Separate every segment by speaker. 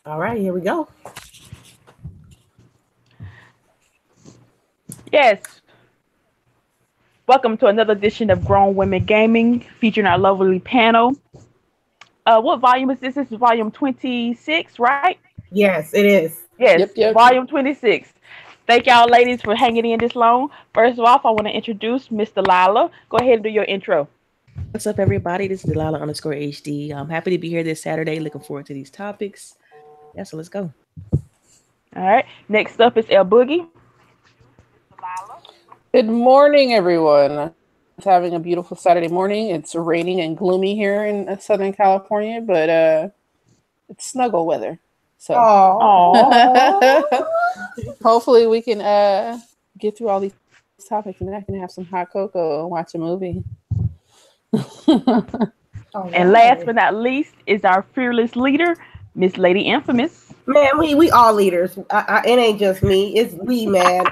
Speaker 1: All right, here we go.
Speaker 2: Yes, welcome to another edition of Grown Women Gaming, featuring our lovely panel. What volume is this? This is volume 26, right?
Speaker 1: Yes, it is.
Speaker 2: Yes,
Speaker 3: Yep, yep.
Speaker 2: volume 26. Thank y'all, ladies, for hanging in this long. First of all, I want to introduce Miss Delilah. Go ahead and do your intro.
Speaker 4: What's up, everybody? This is Delilah_HD. I'm happy to be here this Saturday. Looking forward to these topics. Yeah, so let's go.
Speaker 2: All right. Next up is LBOOGIE.
Speaker 3: Good morning, everyone. It's having a beautiful Saturday morning. It's raining and gloomy here in Southern California, but it's snuggle weather. So hopefully we can get through all these topics and I can have some hot cocoa and watch a movie.
Speaker 2: And last but not least is our fearless leader, Miss Lady Infamous.
Speaker 1: Man, we all leaders. It ain't just me. It's we, man.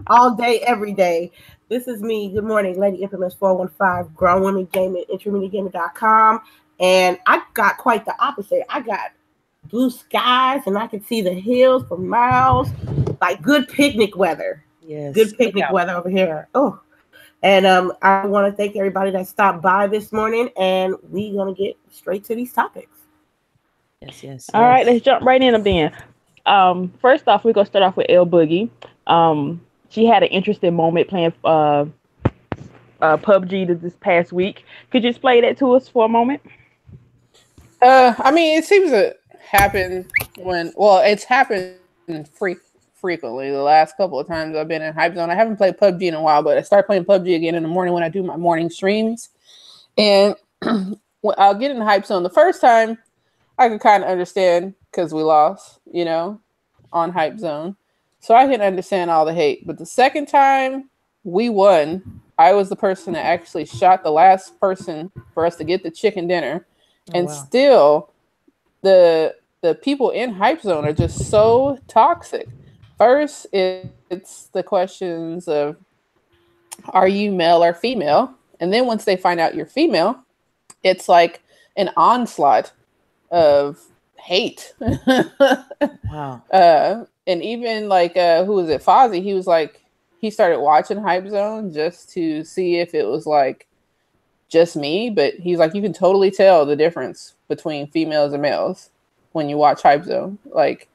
Speaker 1: All day, every day. This is me. Good morning, Lady Infamous 415, Grown Women Gaming, IntermediateGaming.com. And I got quite the opposite. I got blue skies and I can see the hills for miles. Like good picnic weather.
Speaker 4: Yes.
Speaker 1: Good picnic weather over here. Oh. And I want to thank everybody that stopped by this morning, and we're going to get straight to these topics.
Speaker 4: Yes.
Speaker 2: All right, let's jump right in them then. First off, we're going to start off with LBOOGIE. She had an interesting moment playing PUBG this past week. Could you explain that to us for a moment?
Speaker 3: I mean, it seems to happen it's happened frequently the last couple of times I've been in Hypezone. I haven't played PUBG in a while, but I start playing PUBG again in the morning when I do my morning streams. And I'll get in Hypezone. The first time I could kind of understand because we lost, on Hypezone. So I can understand all the hate. But the second time we won, I was the person that actually shot the last person for us to get the chicken dinner. And still the people in Hypezone are just so toxic. First, it's the questions of, are you male or female? And then once they find out you're female, it's like an onslaught of hate.
Speaker 4: Wow.
Speaker 3: And even like, who was it? Fozzie, he was like, he started watching Hypezone just to see if it was like just me. But he's like, you can totally tell the difference between females and males when you watch Hypezone. Like,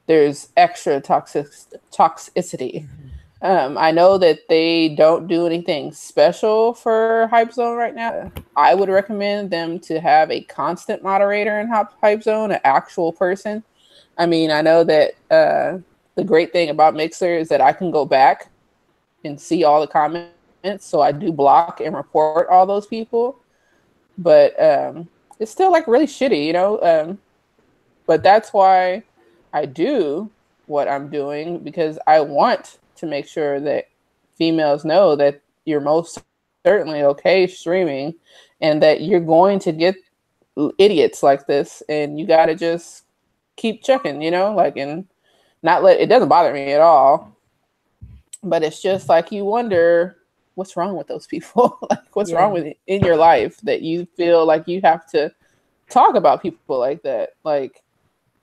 Speaker 3: there's extra toxicity. I know that they don't do anything special for Hypezone right now. I would recommend them to have a constant moderator in Hypezone, an actual person. I mean, I know that the great thing about Mixer is that I can go back and see all the comments. So I do block and report all those people. But it's still like really shitty, but that's why I do what I'm doing, because I want to make sure that females know that you're most certainly okay streaming and that you're going to get idiots like this, and you got to just keep checking, and not let it doesn't bother me at all. But it's just like you wonder what's wrong with those people. Like what's wrong with it in your life that you feel like you have to talk about people like that. Like,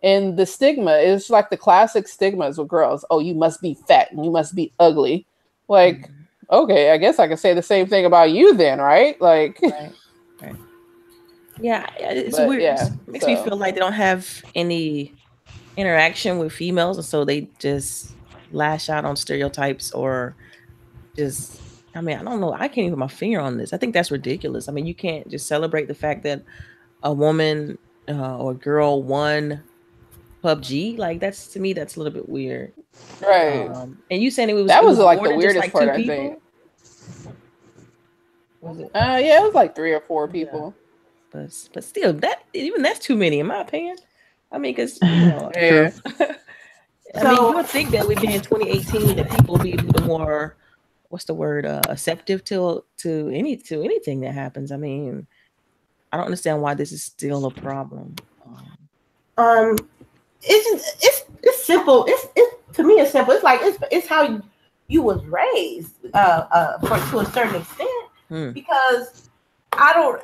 Speaker 3: and the stigma is like the classic stigmas with girls. Oh, you must be fat and you must be ugly. Like, okay, I guess I could say the same thing about you then, right? Like,
Speaker 4: right. Yeah, it's weird. Yeah, it makes me feel like they don't have any interaction with females, and so they just lash out on stereotypes or just. I mean, I don't know. I can't even put my finger on this. I think that's ridiculous. I mean, you can't just celebrate the fact that a woman or a girl won PUBG. Like, that's, to me, that's a little bit weird.
Speaker 3: Right.
Speaker 4: And you saying it was
Speaker 3: like the weirdest part, I think.
Speaker 4: Was it?
Speaker 3: Yeah, it was like 3 or 4 people.
Speaker 4: But still, that's too many in my opinion. I mean, because
Speaker 3: yeah.
Speaker 4: I mean, you would think that we'd be in 2018 that people would be a little more, what's the word, acceptive to anything that happens. I mean, I don't understand why this is still a problem.
Speaker 1: It's simple. It's to me, it's simple. It's like it's how you was raised to a certain extent. Because I don't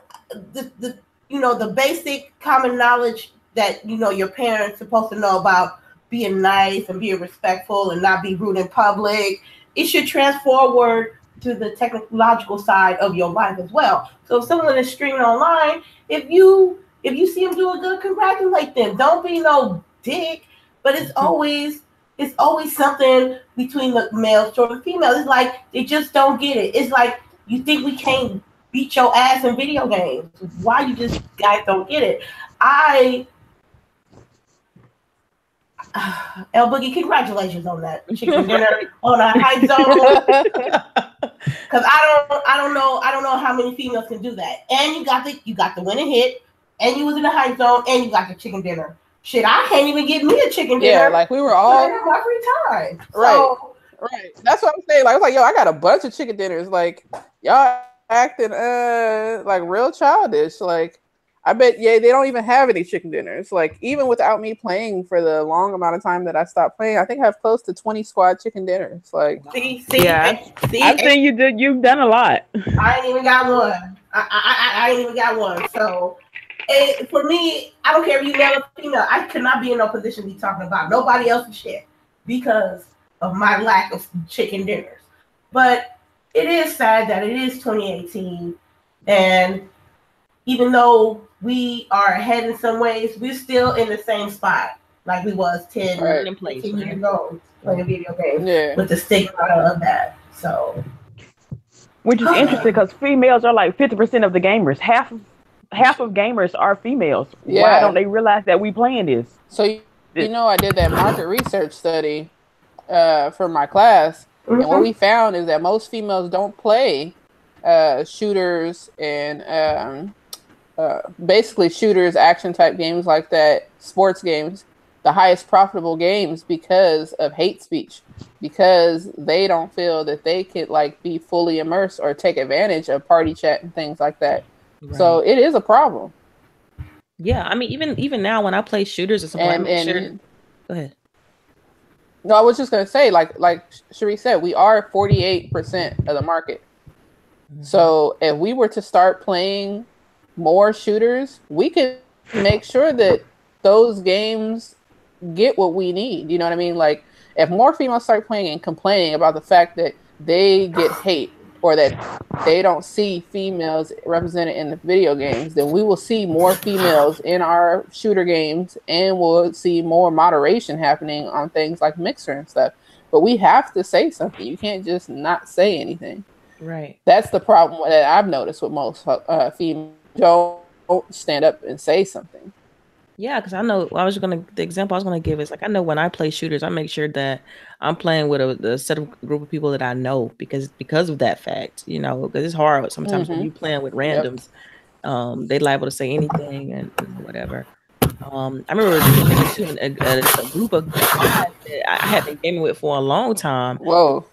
Speaker 1: the basic common knowledge that your parents supposed to know about being nice and being respectful and not be rude in public. It should transform to the technological side of your life as well. So if someone is streaming online, if you see them doing good, congratulate them. Don't be no dick. But it's always something between the males or the females. It's like they just don't get it. It's like you think we can't beat your ass in video games. Why you just guys don't get it? LBOOGIE, congratulations on that chicken dinner on a Hypezone. Because I don't know how many females can do that. And you got the winning hit, and you was in the Hypezone, and you got the chicken dinner. Shit, I can't even get me a chicken dinner.
Speaker 3: Yeah, like we were all
Speaker 1: my free time.
Speaker 3: Right. That's what I'm saying. Like I was like, yo, I got a bunch of chicken dinners. Like y'all acting like real childish. Like I bet they don't even have any chicken dinners. Like even without me playing for the long amount of time that I stopped playing, I think I have close to 20 squad chicken dinners. Like
Speaker 2: I've seen you've done a lot.
Speaker 1: I ain't even got one. I ain't even got one. So for me, I don't care if you male or female. I cannot be in no position to be talking about nobody else's shit because of my lack of chicken dinners. But it is sad that it is 2018, and even though we are ahead in some ways, we're still in the same spot like we was 10 years ago playing video games with the stigma of that. So,
Speaker 2: which is interesting because females are like 50% of the gamers. Half of gamers are females. Yeah. Why don't they realize that we playing this?
Speaker 3: So I did that market research study for my class, and what we found is that most females don't play shooters and basically shooters, action type games like that, sports games, the highest profitable games because of hate speech, because they don't feel that they could like be fully immersed or take advantage of party chat and things like that. Right. So it is a problem.
Speaker 4: Yeah, I mean, even now when I play shooters or something, go ahead.
Speaker 3: No, I was just gonna say, like CHAREECE said, we are 48% of the market. Mm-hmm. So if we were to start playing more shooters, we could make sure that those games get what we need. You know what I mean? Like if more females start playing and complaining about the fact that they get hate or that they don't see females represented in the video games, then we will see more females in our shooter games, and we'll see more moderation happening on things like Mixer and stuff. But we have to say something. You can't just not say anything.
Speaker 4: Right.
Speaker 3: That's the problem that I've noticed with most females. Don't stand up and say something.
Speaker 4: Yeah, because I know the example I was gonna give is like I know when I play shooters, I make sure that I'm playing with a set of group of people that I know because of that fact, because it's hard sometimes when you playing with randoms, they liable to say anything and whatever. I remember a group of guys that I had been gaming with for a long time.
Speaker 3: Whoa!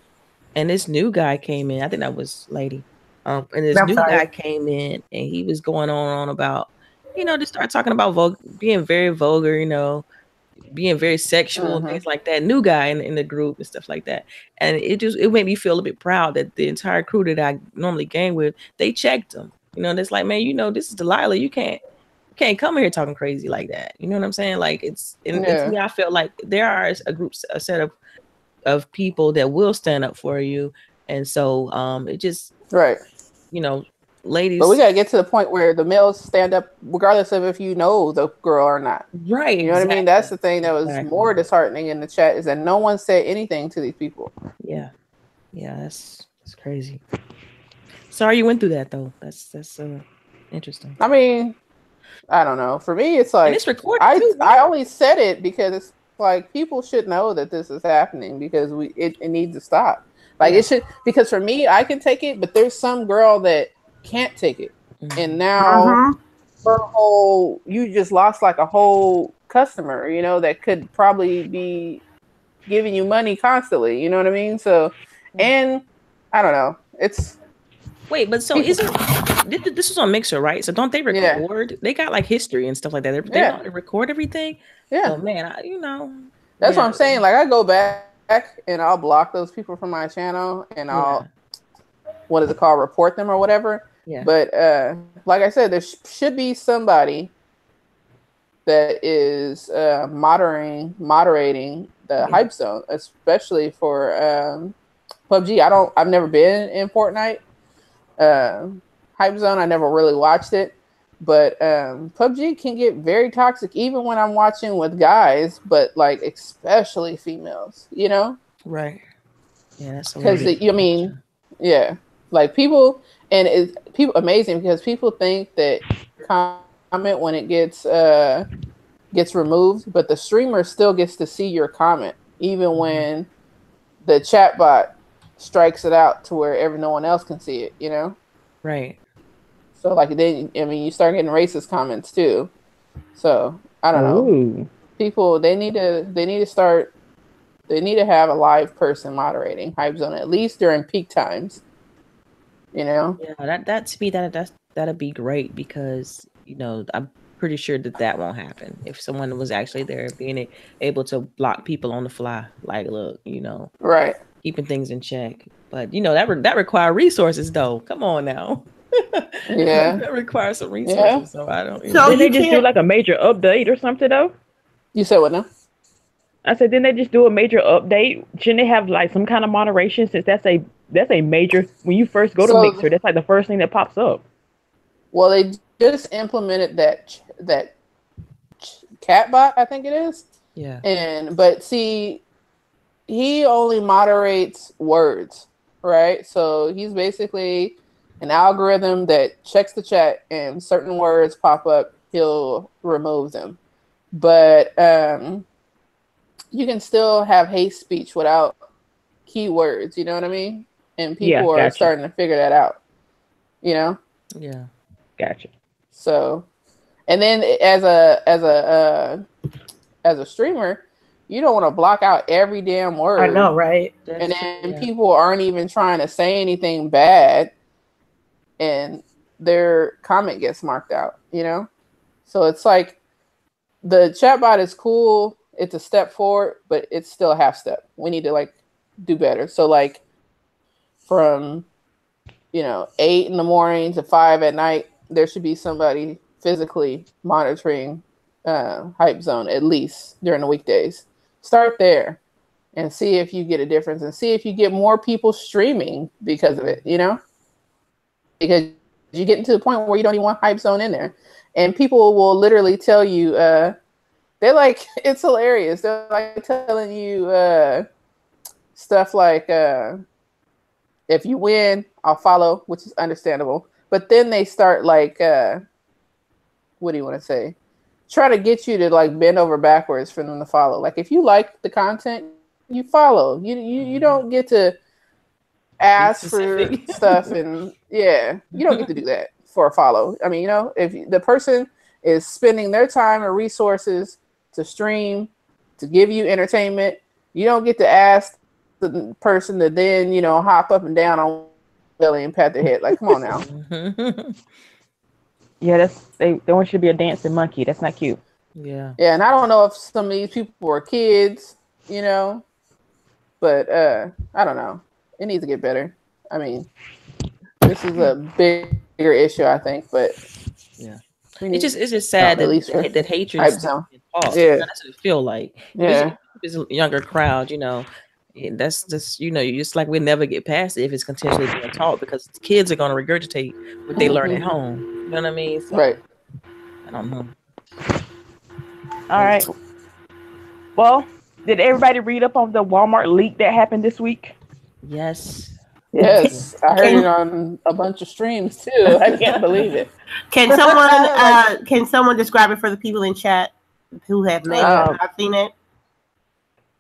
Speaker 4: And this new guy came in. I think that was Lady. And this new guy came in, and he was going on about. Just start talking about being very vulgar, being very sexual, things like that. New guy in the group and stuff like that. And it made me feel a bit proud that the entire crew that I normally game with, they checked him. It's like, man, this is Delilah. You can't come here talking crazy like that. You know what I'm saying? Like to me, I felt like there are a set of people that will stand up for you. And so it just ladies,
Speaker 3: but we gotta get to the point where the males stand up regardless of if you know the girl or not.
Speaker 4: Right.
Speaker 3: You know what I mean? That's the thing that was more disheartening in the chat, is that no one said anything to these people.
Speaker 4: Yeah. That's crazy. Sorry you went through that though. That's interesting.
Speaker 3: I mean, I don't know. For me, it's like,
Speaker 4: and it's recorded
Speaker 3: I only said it because it's like people should know that this is happening, because it needs to stop. Like it should, because for me, I can take it, but there's some girl that can't take it, and now you just lost like a whole customer, that could probably be giving you money constantly. You know what I mean? So, and I don't know. It's
Speaker 4: but so this is on Mixer, right? So don't they record? Yeah. They got like history and stuff like that. They record everything.
Speaker 3: Yeah,
Speaker 4: so, man,
Speaker 3: that's what I'm saying. Like I go back and I'll block those people from my channel, and I'll what is it called? Report them or whatever. Yeah. But like I said, there should be somebody that is moderating the Hypezone, especially for PUBG. I've never been in Fortnite. Hypezone, I never really watched it. But PUBG can get very toxic even when I'm watching with guys, but like especially females, you know?
Speaker 4: Right. Yeah, that's
Speaker 3: because like people, and it's people amazing because people think that comment when it gets removed, but the streamer still gets to see your comment even when the chat bot strikes it out to where no one else can see it, you know?
Speaker 4: Right.
Speaker 3: So like then you start getting racist comments too. So I don't know. People they need to have a live person moderating Hypezone at least during peak times. You know?
Speaker 4: Yeah, that to me that'd be great because I'm pretty sure that won't happen if someone was actually there being able to block people on the fly. Like, look,
Speaker 3: right,
Speaker 4: keeping things in check. But that require resources though. Come on now.
Speaker 3: Yeah,
Speaker 4: that requires some resources. Yeah. So I don't.
Speaker 2: So did they just do like a major update or something though?
Speaker 3: You said what now?
Speaker 2: I said, didn't they just do a major update? Shouldn't they have like some kind of moderation since that's a major when you first go to Mixer? That's like the first thing that pops up.
Speaker 3: Well, they just implemented that catbot, I think it is.
Speaker 4: Yeah.
Speaker 3: But see, he only moderates words, right? So he's basically an algorithm that checks the chat and certain words pop up, he'll remove them. But you can still have hate speech without keywords, you know what I mean? And people are starting to figure that out, you know?
Speaker 4: Yeah.
Speaker 2: Gotcha.
Speaker 3: So, and then as a streamer, you don't want to block out every damn word.
Speaker 1: I know, right?
Speaker 3: And then people aren't even trying to say anything bad, and their comment gets marked out, you know? So it's like the chatbot is cool. It's a step forward, but it's still a half step. We need to like do better. So like from 8 in the morning to 5 at night, there should be somebody physically monitoring Hypezone at least during the weekdays. Start there and see if you get a difference and see if you get more people streaming because of it, you know? Because you get to the point where you don't even want Hypezone in there. And people will literally tell you, they're like, it's hilarious. They're like telling you stuff like, if you win, I'll follow, which is understandable. But then they start like, what do you want to say? Try to get you to like bend over backwards for them to follow. Like if you like the content, you follow. You don't get to ask for stuff and you don't get to do that for a follow. I mean, if the person is spending their time or resources to stream, to give you entertainment, you don't get to ask the person to then, hop up and down on belly and pat their head. Like, come on now.
Speaker 2: Yeah, they want you to be a dancing monkey. That's not cute.
Speaker 4: Yeah.
Speaker 3: Yeah, and I don't know if some of these people are kids, but I don't know. It needs to get better. I mean, this is a bigger issue, I think, but
Speaker 4: yeah. It's just sad that hatred is taught.
Speaker 3: Yeah.
Speaker 4: That's what it feel like.
Speaker 3: Yeah.
Speaker 4: It's a younger crowd, that's just, it's like we'll never get past it if it's continually being taught because kids are going to regurgitate what they learn at home. You know what I mean? So,
Speaker 3: right.
Speaker 4: I don't know.
Speaker 2: All right. Well, did everybody read up on the Walmart leak that happened this week?
Speaker 4: Yes.
Speaker 3: Yes, I heard it on a bunch of streams too. I can't believe it.
Speaker 1: Can someone describe it for the people in chat who have maybe not seen it?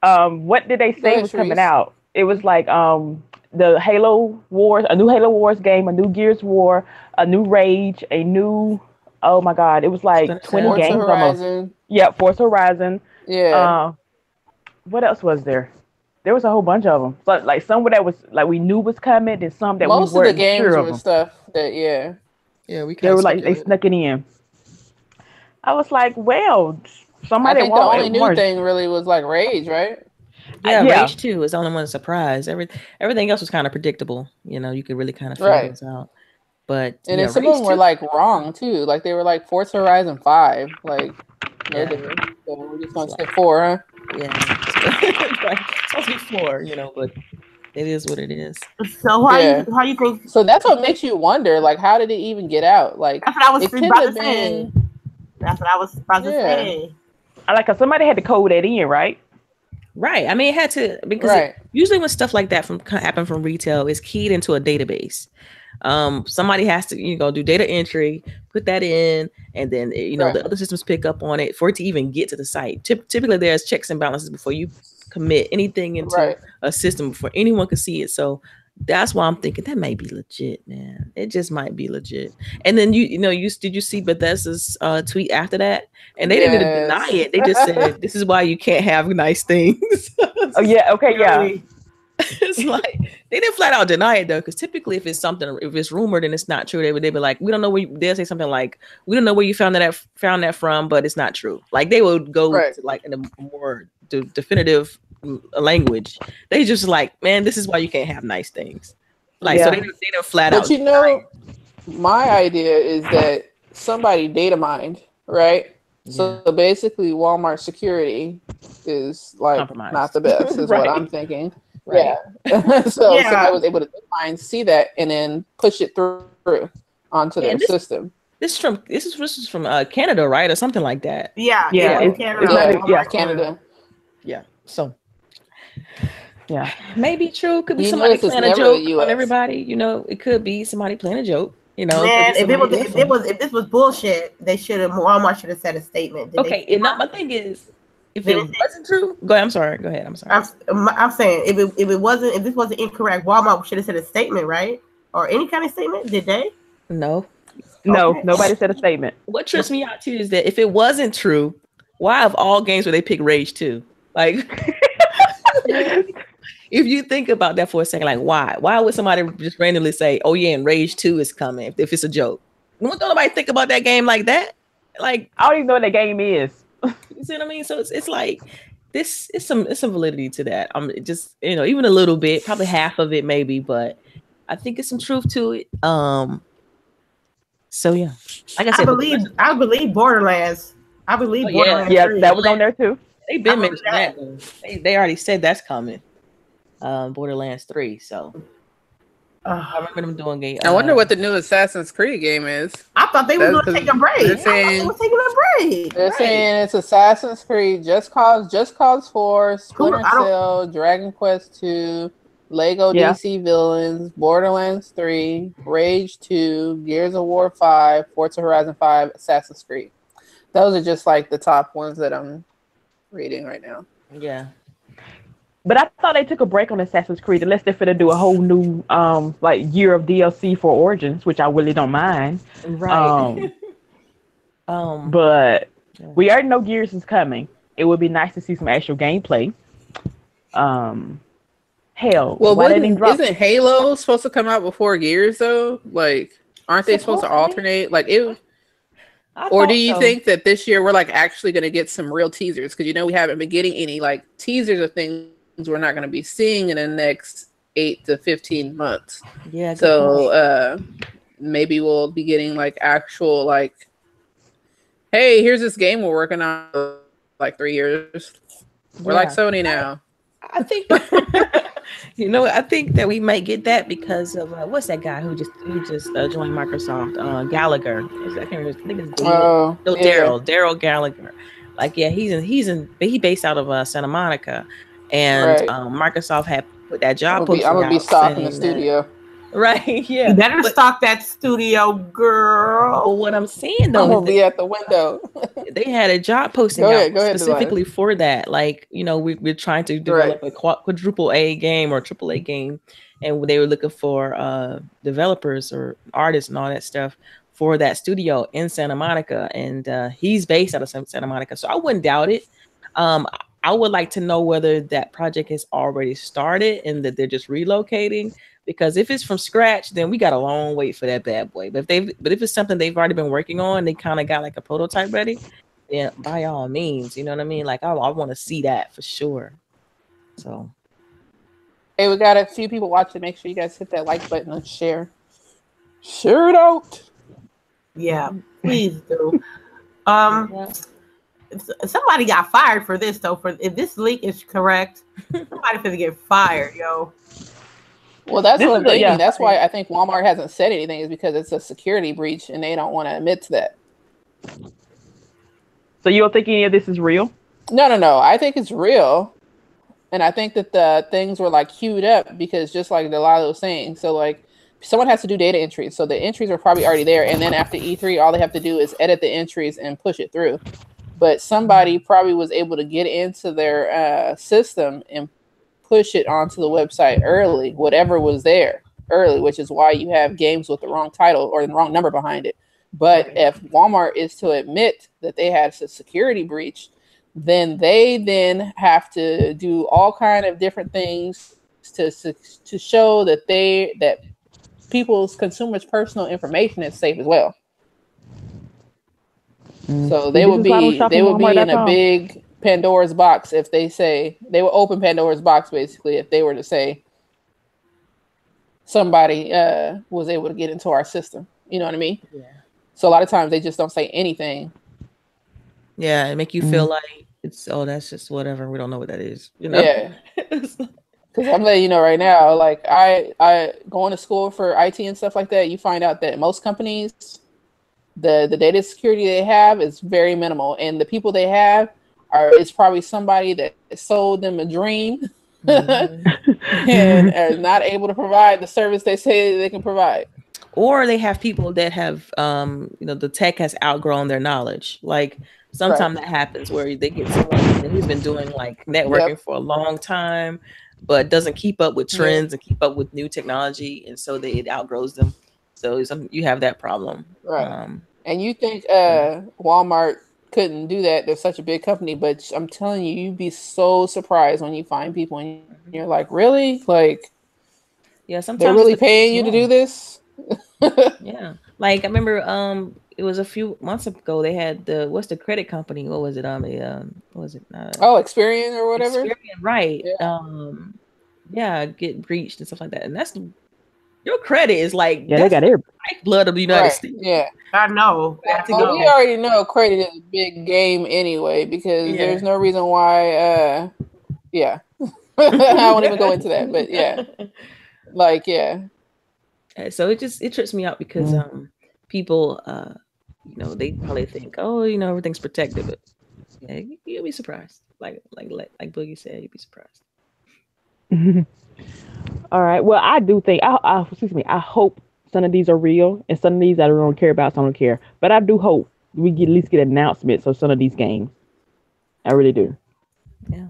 Speaker 2: What did they say was coming out? It was like the Halo Wars, a new Halo Wars game, a new Gears War, a new Rage, a new oh my god, it was like 20
Speaker 3: Forza
Speaker 2: games
Speaker 3: Horizon.
Speaker 2: almost. Yeah, Forza Horizon.
Speaker 3: Yeah.
Speaker 2: What else was there? There was a whole bunch of them. But like some that was like we knew was coming, and some that
Speaker 3: most
Speaker 2: we weren't
Speaker 3: of the games
Speaker 2: sure
Speaker 3: were
Speaker 2: of
Speaker 3: stuff that
Speaker 2: they were like they snuck it in. I was like, well, somebody.
Speaker 3: I think the only new thing really was like Rage, right?
Speaker 4: Yeah, Rage 2 is the only one surprise. Everything else was kind of predictable. You could really kind of figure those out. But
Speaker 3: and then some of them were like wrong too. Like they were like Forza Horizon 5. Like Okay. So we're just gonna say 4, huh?
Speaker 4: Yeah. Right. It's supposed to be 4, but it is what it is.
Speaker 1: So how you think?
Speaker 3: So that's what makes you wonder, like, how did it even get out? Like,
Speaker 1: that's what I was
Speaker 3: it could
Speaker 1: about
Speaker 3: have
Speaker 1: to
Speaker 3: been.
Speaker 1: say. That's what I was about to say.
Speaker 2: Like somebody had to code that in, right?
Speaker 4: Right. I mean, it had to, because usually when stuff like that happen from retail, it's keyed into a database. Somebody has to, do data entry, put that in, and then the other systems pick up on it for it to even get to the site. Typically, there's checks and balances before you commit anything into a system before anyone can see it. So that's why I'm thinking that may be legit, man. It just might be legit. And then did you see Bethesda's tweet after that? And they didn't even deny it. They just said, "This is why you can't have nice things."
Speaker 2: Oh yeah, okay, yeah.
Speaker 4: It's like they didn't flat out deny it though, because typically if it's rumored and it's not true, they'd be like, "We don't know where." They'll say something like, "We don't know where you found that from, but it's not true." Like they would go to like in a more definitive language. They just like, man, this is why you can't have nice things. Like so they don't flat out.
Speaker 3: But my idea is that somebody data mined, right? So basically, Walmart security is like not the best, is what I'm thinking. Right. Yeah. So somebody was able to see that and then push it through onto their system.
Speaker 4: This is from Canada, right, or something like that.
Speaker 1: Yeah.
Speaker 3: It's
Speaker 1: Canada.
Speaker 3: Canada.
Speaker 4: Yeah. So.
Speaker 2: Yeah,
Speaker 4: maybe true. Could be somebody playing a joke on everybody. It could be somebody playing a joke.
Speaker 1: Man, if this was bullshit, Walmart should have said a statement.
Speaker 4: And my thing is, if it wasn't true, go ahead. I'm sorry. Go ahead. I'm sorry.
Speaker 1: I'm saying if this wasn't incorrect, Walmart should have said a statement, right? Or any kind of statement. Did they?
Speaker 4: No.
Speaker 2: No, nobody said a statement.
Speaker 4: What trips me out too is that if it wasn't true, why of all games would they pick Rage 2? Like. If you think about that for a second, like why would somebody just randomly say, "Oh yeah, and Rage 2 is coming" if it's a joke? Don't nobody think about that game like that? Like
Speaker 2: I don't even know what that game is.
Speaker 4: You see what I mean? So it's like this is some validity to that. Just even a little bit, probably half of it maybe, but I think it's some truth to it. So yeah, like I said,
Speaker 1: I believe Borderlands. Borderlands.
Speaker 2: Yeah, that was on there too.
Speaker 4: They've been mentioning that. They already said that's coming. Borderlands 3. So I remember them doing game.
Speaker 3: I wonder what the new Assassin's Creed game is.
Speaker 1: I thought they were going to take a break. They're saying
Speaker 3: it's Assassin's Creed, Just Cause 4, Splinter Cell, Dragon Quest 2, Lego DC Villains, Borderlands 3, Rage 2, Gears of War 5, Forza Horizon 5, Assassin's Creed. Those are just like the top ones that I'm reading right now.
Speaker 4: Yeah.
Speaker 2: But I thought they took a break on Assassin's Creed unless they're finna do a whole new year of DLC for Origins, which I really don't mind.
Speaker 4: Right.
Speaker 2: But we already know Gears is coming. It would be nice to see some actual gameplay. Hell,
Speaker 3: well, isn't Halo supposed to come out before Gears though? Like, aren't they supposed to alternate? Like it. Or do you think that this year we're like actually going to get some real teasers? Because we haven't been getting any like teasers of things we're not going to be seeing in the next 8 to 15 months.
Speaker 4: Yeah.
Speaker 3: So maybe we'll be getting like actual like, hey, here's this game we're working on for like 3 years. We're like Sony now.
Speaker 4: I think I think that we might get that because of what's that guy who just joined Microsoft? Gallagher. I can't remember. I think it's Daryl Gallagher. Like, yeah, he based out of Santa Monica, and Microsoft had put that job post.
Speaker 3: I'm gonna be stocked in the studio.
Speaker 4: Right, yeah.
Speaker 1: You better stock that studio, girl.
Speaker 4: But what I'm saying though,
Speaker 3: I'm gonna be at the window.
Speaker 4: They had a job posting specifically for that. Like, we're trying to develop a quadruple A game or triple A game, and they were looking for developers or artists and all that stuff for that studio in Santa Monica, and he's based out of Santa Monica, so I wouldn't doubt it. I would like to know whether that project has already started and that they're just relocating. Because if it's from scratch, then we got a long wait for that bad boy. But if it's something they've already been working on, they kind of got like a prototype ready, then by all means, you know what I mean? Like I want to see that for sure. So,
Speaker 3: hey, we got a few people watching. Make sure you guys hit that like button and share. Share it out.
Speaker 1: Yeah, please do. somebody got fired for this though. For if this leak is correct, somebody finna get fired, yo.
Speaker 3: Well, that's what I'm thinking. Yeah. That's why I think Walmart hasn't said anything, is because it's a security breach and they don't want to admit to that.
Speaker 2: So you don't think any of this is real?
Speaker 3: No. I think it's real. And I think that the things were like queued up because just like Delilah was saying, so like someone has to do data entries. So the entries are probably already there. And then after E3, all they have to do is edit the entries and push it through. But somebody probably was able to get into their system and push it onto the website early, whatever was there early, which is why you have games with the wrong title or the wrong number behind it. But if Walmart is to admit that they had a security breach, then they then have to do all kind of different things to show that people's consumers' personal information is safe as well. So they would be in a big Pandora's box if they say they will open Pandora's box, basically, if they were to say somebody was able to get into our system. You know what I mean? Yeah. So a lot of times they just don't say anything.
Speaker 4: Yeah, it make you feel like that's just whatever. We don't know what that is. You know?
Speaker 3: Yeah. Because I'm letting you know right now, like I going to school for IT and stuff like that, you find out that most companies, the data security they have is very minimal, and the people they have is probably somebody that sold them a dream and are not able to provide the service they say they can provide.
Speaker 4: Or they have people that have, the tech has outgrown their knowledge. Like sometimes that happens where they get someone who's been doing like networking for a long time, but doesn't keep up with trends and keep up with new technology, and so it outgrows them. So you have that problem,
Speaker 3: right? And you think Walmart couldn't do that? They're such a big company, but I'm telling you, you'd be so surprised when you find people and you're like, really? Like,
Speaker 4: yeah, sometimes
Speaker 3: they're really paying you to do this?
Speaker 4: Yeah, like I remember it was a few months ago they had what's the credit company, what was it
Speaker 3: Experian or whatever,
Speaker 4: Experian, right? Get breached and stuff like that, and that's your credit is like
Speaker 2: they got their
Speaker 4: blood of the United States.
Speaker 3: Yeah,
Speaker 1: I know.
Speaker 3: We already know credit is a big game anyway, because there's no reason why I won't even go into that, but
Speaker 4: so it trips me out because people they probably think, everything's protected, but you'll be surprised. Like Boogie said, you'll be surprised.
Speaker 2: All right. Well, I do think I hope some of these are real, and some of these I don't care about, some don't care. But I do hope we at least get announcements of some of these games. I really do. Yeah.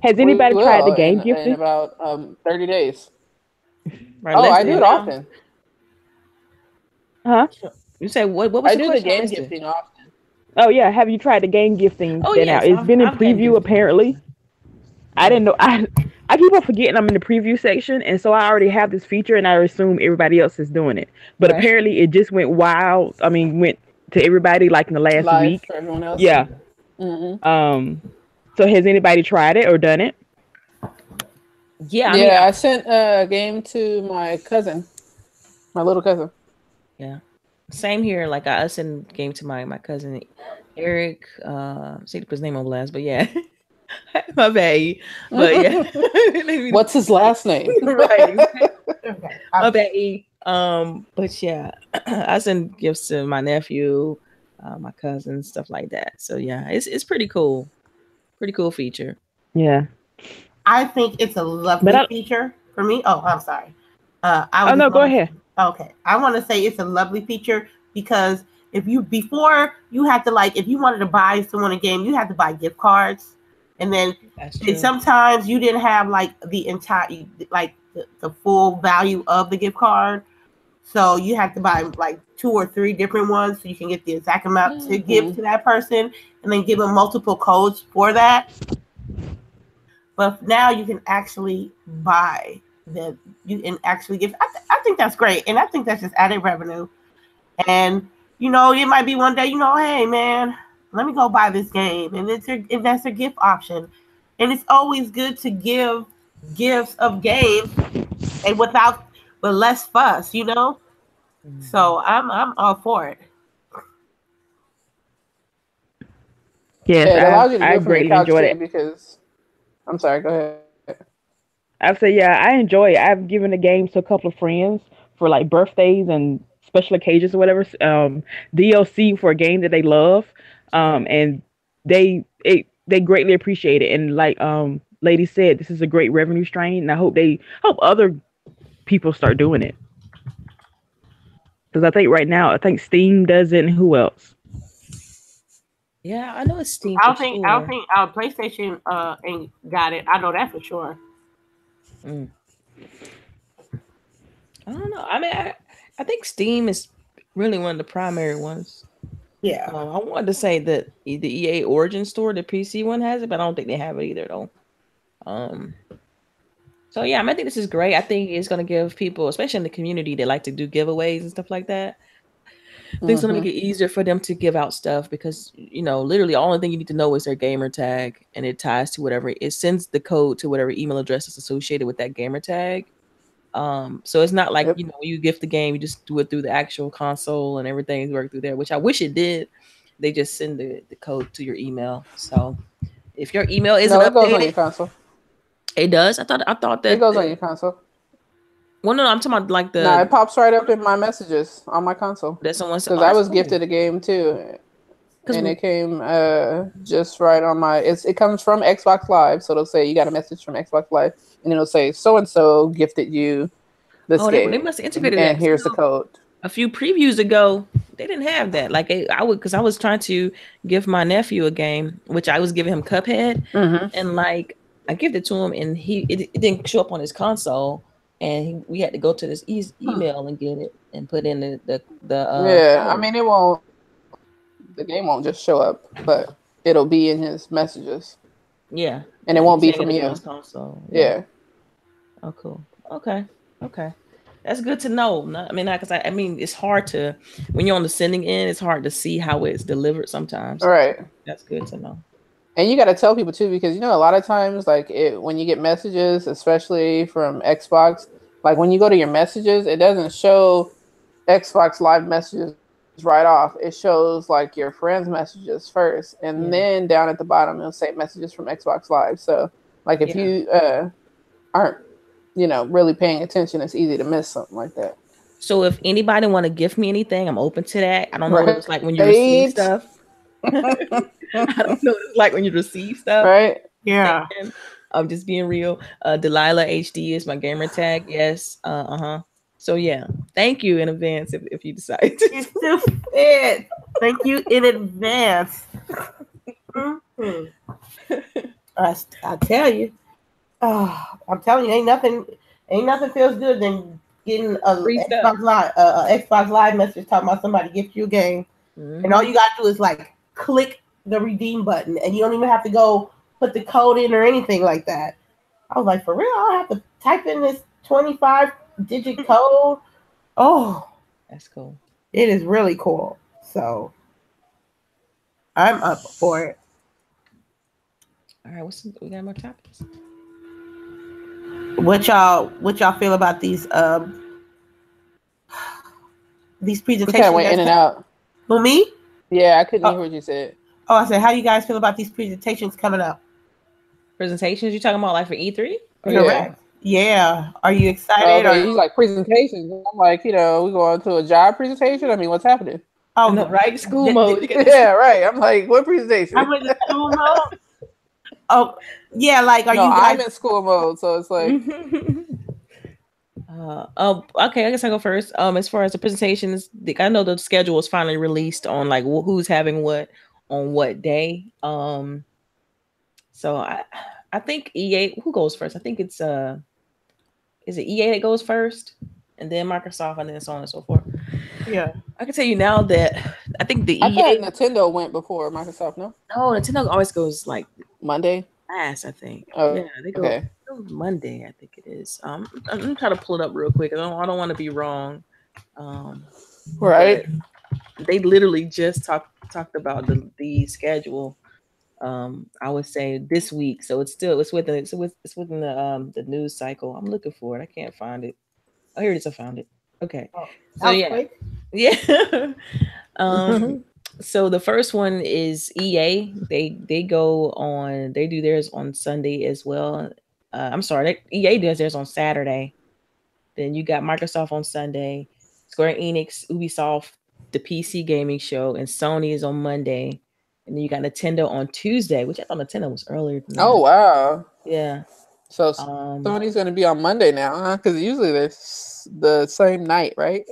Speaker 2: Has anybody tried the game gifting?
Speaker 3: In about 30 days. I do it often.
Speaker 2: Huh?
Speaker 4: You say what was
Speaker 3: I do the game gifting often.
Speaker 2: Oh yeah, have you tried the game gifting?
Speaker 4: Yes,
Speaker 2: it's been in preview apparently. I didn't know. I keep on forgetting I'm in the preview section, and so I already have this feature, and I assume everybody else is doing it. But apparently, it just went wild. I mean, went to everybody like in the last week.
Speaker 3: For everyone else.
Speaker 2: Yeah.
Speaker 3: Mm-hmm.
Speaker 2: So has anybody tried it or done it?
Speaker 4: Yeah.
Speaker 3: I sent a game to my cousin, my little cousin.
Speaker 4: Yeah. Same here. Like I sent a game to my cousin Eric. Say his name on blast, but yeah. My bad. But yeah.
Speaker 3: What's his last name?
Speaker 4: Right. My bad. But yeah, I send gifts to my nephew, my cousins, stuff like that. So yeah, it's pretty cool. Pretty cool feature.
Speaker 2: Yeah.
Speaker 1: I think it's a lovely feature for me. Oh, I'm sorry.
Speaker 2: Go ahead.
Speaker 1: Okay. I want to say it's a lovely feature because if you had to if you wanted to buy someone a game, you had to buy gift cards. And then sometimes you didn't have the entire, the full value of the gift card. So you have to buy 2 or 3 different ones so you can get the exact amount to give to that person, and then give them multiple codes for that. But now you can actually buy you can actually give. I think that's great. And I think that's just added revenue. And, it might be one day, hey man, let me go buy this game. And if that's a gift option. And it's always good to give gifts of games and with less fuss, So I'm all for it.
Speaker 2: Yes,
Speaker 3: it allows you to do
Speaker 2: I
Speaker 3: it from your
Speaker 2: greatly
Speaker 3: couch
Speaker 2: enjoyed
Speaker 3: too.
Speaker 2: it.
Speaker 3: Because I'm sorry, go ahead.
Speaker 2: I'd say, yeah, I enjoy it. I've given the game to a couple of friends for like birthdays and special occasions or whatever. DLC for a game that they love, and they greatly appreciate it. And like lady said, this is a great revenue stream, and I hope other people start doing it. Because I think right now, I think Steam does it, and who else?
Speaker 4: Yeah, I know it's Steam.
Speaker 1: I don't think our PlayStation ain't got it. I know that for sure.
Speaker 4: Mm. I don't know. I mean, I think Steam is really one of the primary ones.
Speaker 1: Yeah.
Speaker 4: I wanted to say that the EA Origin Store, the PC one, has it, but I don't think they have it either, though. So yeah, I think this is great. I think it's going to give people, especially in the community, that like to do giveaways and stuff like that. I think it's going to make it easier for them to give out stuff because, literally the only thing you need to know is their gamer tag, and it ties to whatever, it sends the code to whatever email address is associated with that gamer tag. So it's not like, when you gift the game, you just do it through the actual console and everything's worked through there, which I wish it did. They just send the code to your email. So if your email isn't updated,
Speaker 3: it goes on your console.
Speaker 4: It does? I thought that
Speaker 3: it goes on your console.
Speaker 4: Well, no, I'm talking about like the.
Speaker 3: No, it pops right up in my messages on my console.
Speaker 4: That someone said.
Speaker 3: Because I was gifted a game too, and it came just right on my. It comes from Xbox Live, so it'll say you got a message from Xbox Live, and it'll say so and so gifted you this game.
Speaker 4: They must have integrated
Speaker 3: and
Speaker 4: that.
Speaker 3: Here's the code.
Speaker 4: A few previews ago, they didn't have that. Like I was trying to give my nephew a game, which I was giving him Cuphead, and like I gave it to him, and it didn't show up on his console. And we had to go to this email and get it and put in the
Speaker 3: I mean, it won't. The game won't just show up, but it'll be in his messages.
Speaker 4: Yeah,
Speaker 3: and it won't be from you.
Speaker 4: Console.
Speaker 3: Yeah.
Speaker 4: Oh, cool. Okay. That's good to know. Because I mean, it's hard to when you're on the sending end. It's hard to see how it's delivered sometimes.
Speaker 3: All right.
Speaker 4: That's good to know.
Speaker 3: And you got to tell people too, because a lot of times, like when you get messages, especially from Xbox, like when you go to your messages, it doesn't show Xbox Live messages right off. It shows like your friends' messages first, and then down at the bottom it'll say messages from Xbox Live. So, like if you aren't, really paying attention, it's easy to miss something like that.
Speaker 4: So if anybody want to gift me anything, I'm open to that. I don't know what it's like when you receive stuff. I don't know what it's like when you receive stuff.
Speaker 3: Right?
Speaker 1: Yeah.
Speaker 4: I'm just being real. Delilah HD is my gamer tag. Yes. So yeah. Thank you in advance if you decide to.
Speaker 1: You're stupid. Thank you in advance. I tell you. I'm telling you, ain't nothing feels good than getting a Xbox Live message talking about somebody gift you a game. And all you gotta do is like click the redeem button, and you don't even have to go put the code in or anything like that. I was like, for real, I have to type in this 25-digit code. Oh,
Speaker 4: that's cool.
Speaker 1: It is really cool. So I'm up for it.
Speaker 4: All right, we got more topics.
Speaker 1: What y'all feel about these presentations?
Speaker 3: We kind of went in and out.
Speaker 1: Who, me?
Speaker 3: Yeah, I couldn't hear what you said.
Speaker 1: Oh, I said, how do you guys feel about these presentations coming up?
Speaker 4: Presentations? You talking about like for E3?
Speaker 1: Correct. Yeah. Are you excited?
Speaker 3: Okay, he's like presentations. I'm like, we going to a job presentation? I mean, what's happening?
Speaker 4: Oh, no, right? School mode.
Speaker 3: Yeah, right. I'm like, what presentation?
Speaker 1: I'm in school mode. Oh, yeah. Like, are you guys?
Speaker 3: I'm in school mode, so it's like.
Speaker 4: Okay, I guess I go first. As far as the presentations, I know the schedule was finally released on like who's having what on what day. So I think EA, who goes first? I think it's is it EA that goes first, and then Microsoft, and then so on and so forth.
Speaker 1: Yeah,
Speaker 4: I can tell you now that I think the
Speaker 3: EA Nintendo went before Microsoft. No,
Speaker 4: Nintendo always goes like
Speaker 3: Monday.
Speaker 4: Last, I think.
Speaker 3: Oh,
Speaker 4: yeah, they go Monday. I think it is. I'm trying to pull it up real quick. I don't want to be wrong.
Speaker 3: Right.
Speaker 4: They literally just talked about the schedule. I would say this week, so it's within the news cycle. I'm looking for it. I can't find it. Oh, here it is. I found it. Okay.
Speaker 1: So yeah.
Speaker 4: Yeah. So the first one is EA. They do theirs on Sunday as well. I'm sorry, EA does theirs on Saturday. Then you got Microsoft on Sunday, Square Enix, Ubisoft, the PC gaming show, and Sony is on Monday. And then you got Nintendo on Tuesday, which I thought Nintendo was earlier than that.
Speaker 3: Oh, wow.
Speaker 4: Yeah.
Speaker 3: So Sony's going to be on Monday now, huh? Because usually they're the same night, right?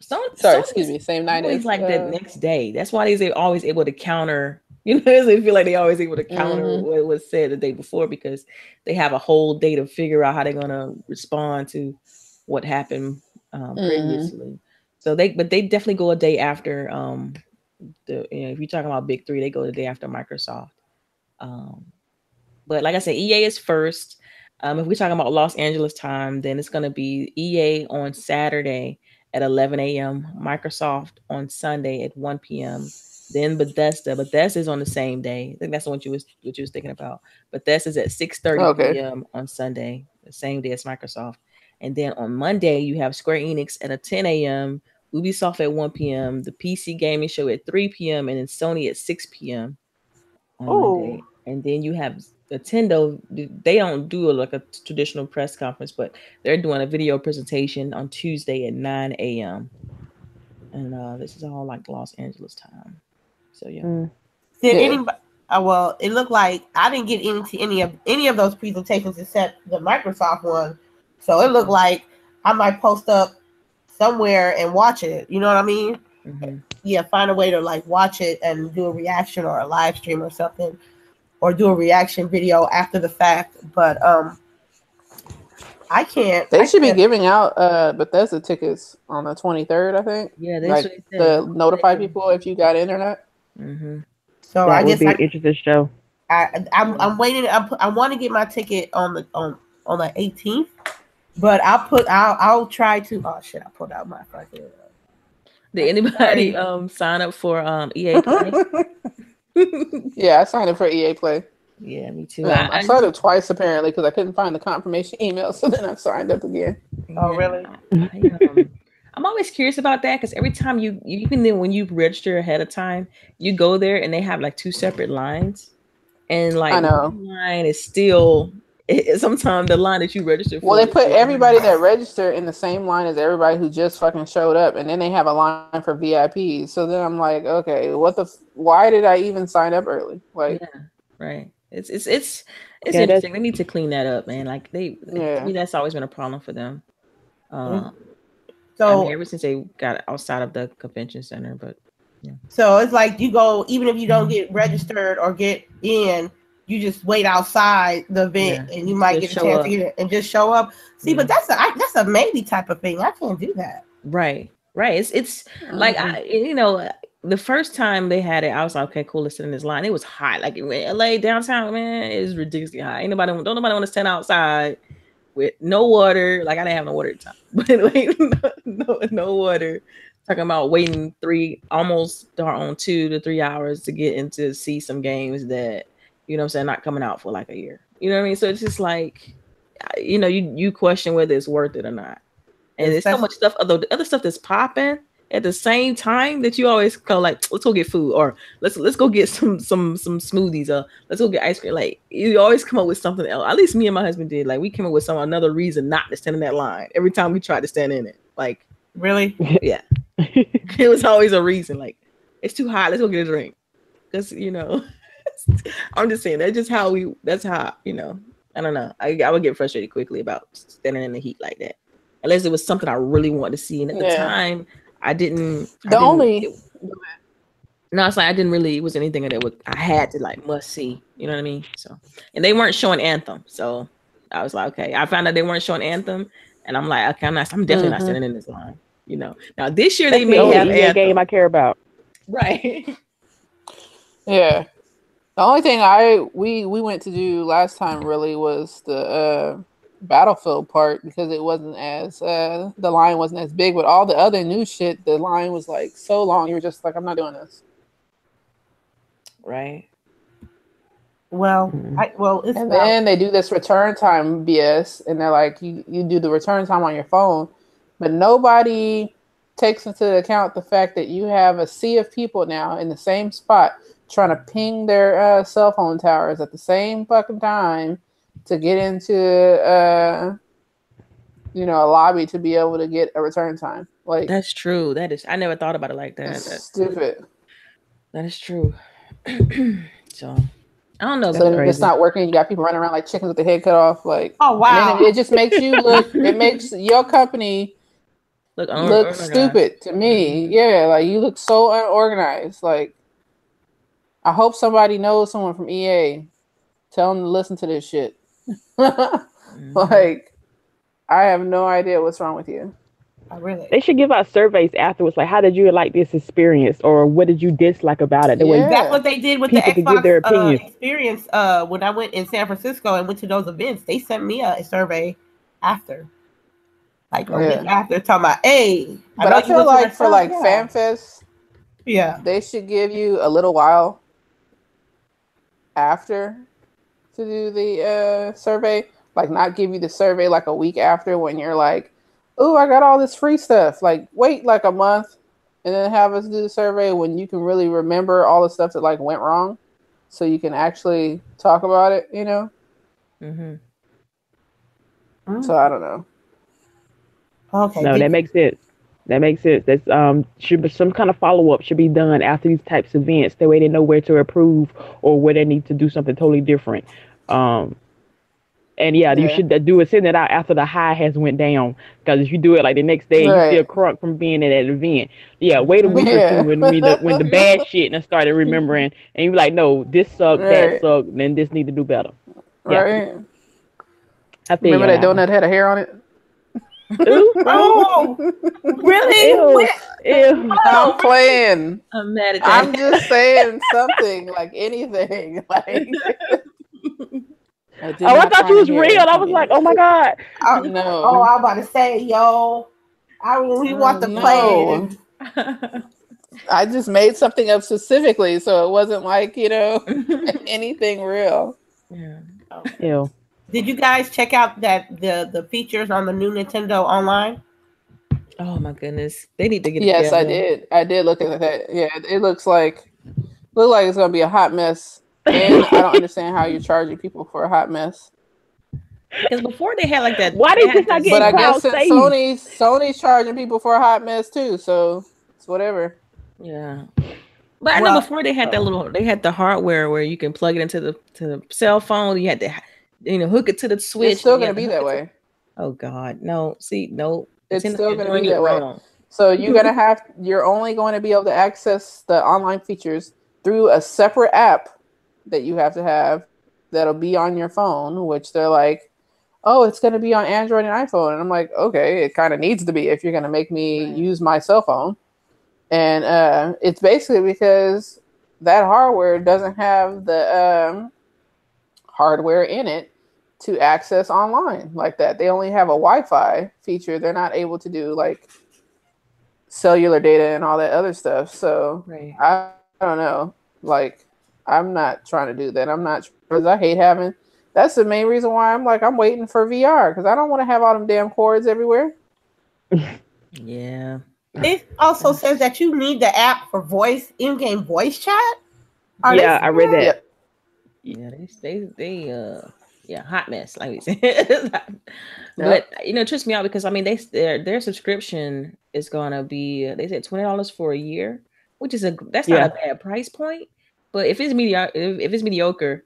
Speaker 3: Same night.
Speaker 4: It's like the next day. That's why they're always able to counter. You know, they feel like they're always able to counter what was said the day before because they have a whole day to figure out how they're going to respond to what happened previously. So they definitely go a day after if you're talking about big three, they go the day after Microsoft. But like I said, EA is first. If we're talking about Los Angeles time, then it's going to be EA on Saturday at 11 a.m., Microsoft on Sunday at 1 p.m., then Bethesda. Bethesda is on the same day. I think that's what you was thinking about. Bethesda is at 6:30 p.m. on Sunday, the same day as Microsoft. And then on Monday, you have Square Enix at 10 a.m., Ubisoft at 1 p.m., the PC gaming show at 3 p.m., and then Sony at 6 p.m. on Monday. And then you have Nintendo. They don't do a traditional press conference, but they're doing a video presentation on Tuesday at 9 a.m. And this is all like Los Angeles time. So yeah.
Speaker 1: Did anybody? Well, it looked like I didn't get into any of those presentations except the Microsoft one. So it looked like I might post up somewhere and watch it. You know what I mean?
Speaker 4: Mm-hmm.
Speaker 1: Yeah, find a way to like watch it and do a reaction or a live stream or something, or do a reaction video after the fact. But I can't.
Speaker 3: They should be giving out Bethesda tickets on the 23rd, I think.
Speaker 4: Yeah,
Speaker 3: to notify people if you got internet.
Speaker 4: Mm-hmm.
Speaker 1: So
Speaker 2: I guess an interesting show.
Speaker 1: I'm waiting. I want to get my ticket on the 18th, but I'll try to. Oh shit! I pulled out my fucking.
Speaker 4: Did anybody sign up for EA Play?
Speaker 3: Yeah, I signed up for EA Play.
Speaker 4: Yeah, me too.
Speaker 3: I signed up twice apparently because I couldn't find the confirmation email, so then I signed up again.
Speaker 1: Oh, really?
Speaker 4: I'm always curious about that because every time when you register ahead of time, you go there and they have like two separate lines, and like
Speaker 3: I know
Speaker 4: one line is still sometimes the line that you registered for.
Speaker 3: Well, they put everybody that registered in the same line as everybody who just fucking showed up, and then they have a line for VIPs. So then I'm like, okay, why did I even sign up early? Like,
Speaker 4: yeah, right. It's interesting. They need to clean that up, man. Like to me, that's always been a problem for them.
Speaker 1: So
Speaker 4: ever since they got outside of the convention center, but yeah.
Speaker 1: So it's like you go, even if you don't get registered or get in, you just wait outside the event and you might get a chance to get it and just show up. See, but that's a maybe type of thing. I can't do that.
Speaker 4: Right. It's like the first time they had it, I was like, okay, cool, let's sit in this line. It was hot. Like in LA downtown, man, it was ridiculously hot. Don't nobody want to stand outside with no water. Like I didn't have no water at the time. But like no water. Talking about waiting almost 2 to 3 hours to get in to see some games that, you know what I'm saying, not coming out for like a year. You know what I mean? So it's just like, you question whether it's worth it or not. And there's so much stuff, although the other stuff that's popping at the same time that you always go like, let's go get food, or let's go get some smoothies, or let's go get ice cream. Like you always come up with something else. At least me and my husband did. Like we came up with another reason not to stand in that line every time we tried to stand in it. Like
Speaker 1: really?
Speaker 4: Yeah. It was always a reason. Like it's too hot. Let's go get a drink. Because I'm just saying that's how I don't know. I would get frustrated quickly about standing in the heat like that. Unless it was something I really wanted to see. And at the time, I didn't. It's like I didn't really. It was anything that I had to like must see. You know what I mean? So, and they weren't showing Anthem. So I was like, okay. I found out they weren't showing Anthem, and I'm like, okay, I'm definitely not standing in this line. Now this year they may have
Speaker 2: a game I care about.
Speaker 4: Right.
Speaker 3: Yeah. The only thing we went to do last time really was the Battlefield part because it wasn't as the line wasn't as big, but all the other new shit, the line was like so long. You were just like, I'm not doing this.
Speaker 4: Right.
Speaker 1: Well,
Speaker 3: then they do this return time BS, and they're like, you do the return time on your phone, but nobody takes into account the fact that you have a sea of people now in the same spot trying to ping their cell phone towers at the same fucking time to get into a lobby to be able to get a return time. Like,
Speaker 4: that's true. I never thought about it like that. That's
Speaker 3: stupid.
Speaker 4: That is true. So I don't know.
Speaker 3: So if it's not working, you got people running around like chickens with their head cut off. Like,
Speaker 1: oh wow,
Speaker 3: and then it just makes you look. It makes your company look stupid to me. Yeah, like you look so unorganized. Like, I hope somebody knows someone from EA. Tell them to listen to this shit. Like, I have no idea what's wrong with you.
Speaker 1: Really?
Speaker 2: They should give out surveys afterwards, like how did you like this experience, or what did you dislike about it?
Speaker 1: That's what they did with the Xbox
Speaker 2: give their opinion.
Speaker 1: Experience. When I went in San Francisco and went to those events, they sent me a survey after, like a week after, talking about, hey.
Speaker 3: But I feel like for like FanFest, they should give you a little while after to do the survey, like not give you the survey like a week after when you're like, oh, I got all this free stuff. Like, wait like a month and then have us do the survey when you can really remember all the stuff that like went wrong, so you can actually talk about it, you know?
Speaker 4: Mm-hmm.
Speaker 3: So I don't know.
Speaker 1: Okay.
Speaker 2: No, that makes sense. That makes sense. That's should be some kind of follow up should be done after these types of events. That way they know where to approve or where they need to do something totally different. And you should send it out after the high has went down. Because if you do it like the next day, you still crunk from being at that event. Yeah, wait a week or two when the bad shit and started remembering, and you're like, no, this sucked, that sucked, then this need to do better.
Speaker 3: Right.
Speaker 2: I feel
Speaker 3: remember that donut had a hair on it?
Speaker 1: Ooh, oh, really?
Speaker 2: Ew.
Speaker 3: I'm playing.
Speaker 4: I'm mad at that.
Speaker 3: I'm just saying something, like anything. Like.
Speaker 2: I thought you was real. I was like, oh my God.
Speaker 3: No.
Speaker 1: Oh, I was about to say, yo, I really want to play.
Speaker 3: I just made something up specifically, so it wasn't like, anything real.
Speaker 4: Yeah.
Speaker 2: Ew.
Speaker 1: Did you guys check out the features on the new Nintendo Online?
Speaker 4: Oh my goodness, they need to get.
Speaker 3: Yes, I did. I did look at that. Yeah, it looks like it's gonna be a hot mess. And I don't understand how you're charging people for a hot mess.
Speaker 4: Because before they had like that.
Speaker 2: Why did this not get?
Speaker 3: But I guess Sony's charging people for a hot mess too, so it's whatever.
Speaker 4: Yeah. But I know before they had they had the hardware where you can plug it into the cell phone. You had to, hook it to the switch.
Speaker 3: It's still gonna be that way.
Speaker 4: Oh God, no! See, no,
Speaker 3: it's still gonna be that way. So you're only going to be able to access the online features through a separate app that you have to have that'll be on your phone, which they're like, oh, it's going to be on Android and iPhone. And I'm like, okay, it kind of needs to be if you're going to make me use my cell phone. And it's basically because that hardware doesn't have the hardware in it to access online like that. They only have a Wi-Fi feature. They're not able to do like cellular data and all that other stuff. So I don't know, like, I'm not trying to do that. I'm not, because I hate having. That's the main reason why I'm waiting for VR, because I don't want to have all them damn cords everywhere.
Speaker 4: Yeah.
Speaker 1: It also says that you need the app for in-game voice chat.
Speaker 2: I read that.
Speaker 4: Yeah, they hot mess, like we said. But it trips me out because their subscription is gonna be, they said $20 for a year, which is that's not a bad price point. But if it's mediocre,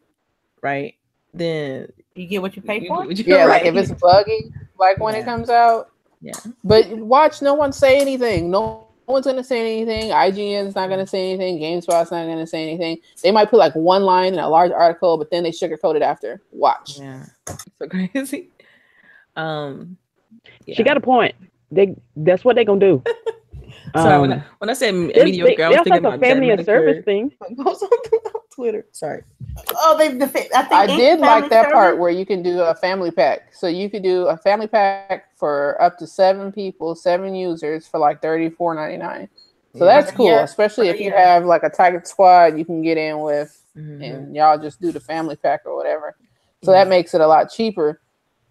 Speaker 4: right, then
Speaker 1: you get what you pay for.
Speaker 3: Like if it's buggy, like when it comes out.
Speaker 4: Yeah.
Speaker 3: But watch, no one say anything. No one's gonna say anything. IGN's not gonna say anything. GameSpot's not gonna say anything. They might put like one line in a large article, but then they sugarcoat it after. Watch.
Speaker 4: Yeah. So crazy.
Speaker 2: She got a point. That's what they're gonna do.
Speaker 4: Sorry, when I said mediocre, I was thinking
Speaker 2: like
Speaker 4: about
Speaker 2: a family and service thing.
Speaker 4: On Twitter. Sorry.
Speaker 1: Oh,
Speaker 3: I did like that part where you can do a family pack. So you could do a family pack for up to 7 people, 7 users for like $34.99. So that's cool, especially if you have like a Tiger squad you can get in with, and y'all just do the family pack or whatever. So that makes it a lot cheaper.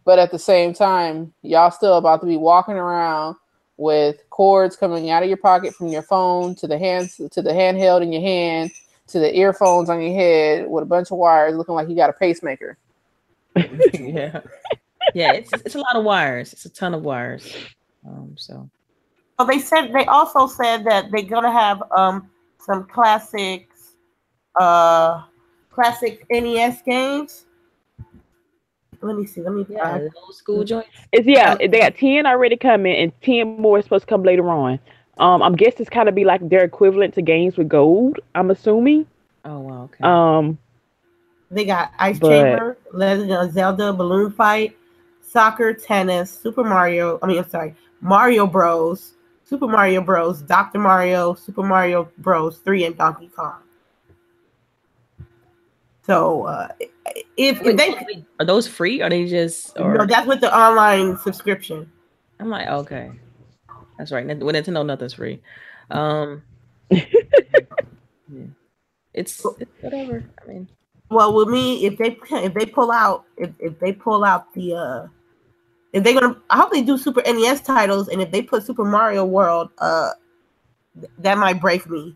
Speaker 3: But at the same time, y'all still about to be walking around with cords coming out of your pocket from your phone to the handheld in your hand to the earphones on your head with a bunch of wires, looking like you got a pacemaker.
Speaker 4: Yeah, it's a lot of wires. It's a ton of wires. So.
Speaker 1: Well, they also said that they're gonna have some classic NES games. Let me see.
Speaker 4: Old school joints.
Speaker 2: They got 10 already coming, and 10 more is supposed to come later on. I'm guessing it's kind of be like their equivalent to games with gold. I'm assuming.
Speaker 4: Oh wow. Okay.
Speaker 1: They got Ice Chamber, Legend of Zelda, Balloon Fight, Soccer, Tennis, Mario Bros, Super Mario Bros, Dr. Mario, Super Mario Bros 3, and Donkey Kong. So, if they
Speaker 4: are those free? Or are they just?
Speaker 1: No, that's with the online subscription.
Speaker 4: I'm like, okay, that's right. With Nintendo, nothing's free. Yeah. It's whatever. I mean,
Speaker 1: well, with me, if they pull out the if they're gonna, I hope they do Super NES titles, and if they put Super Mario World, that might break me.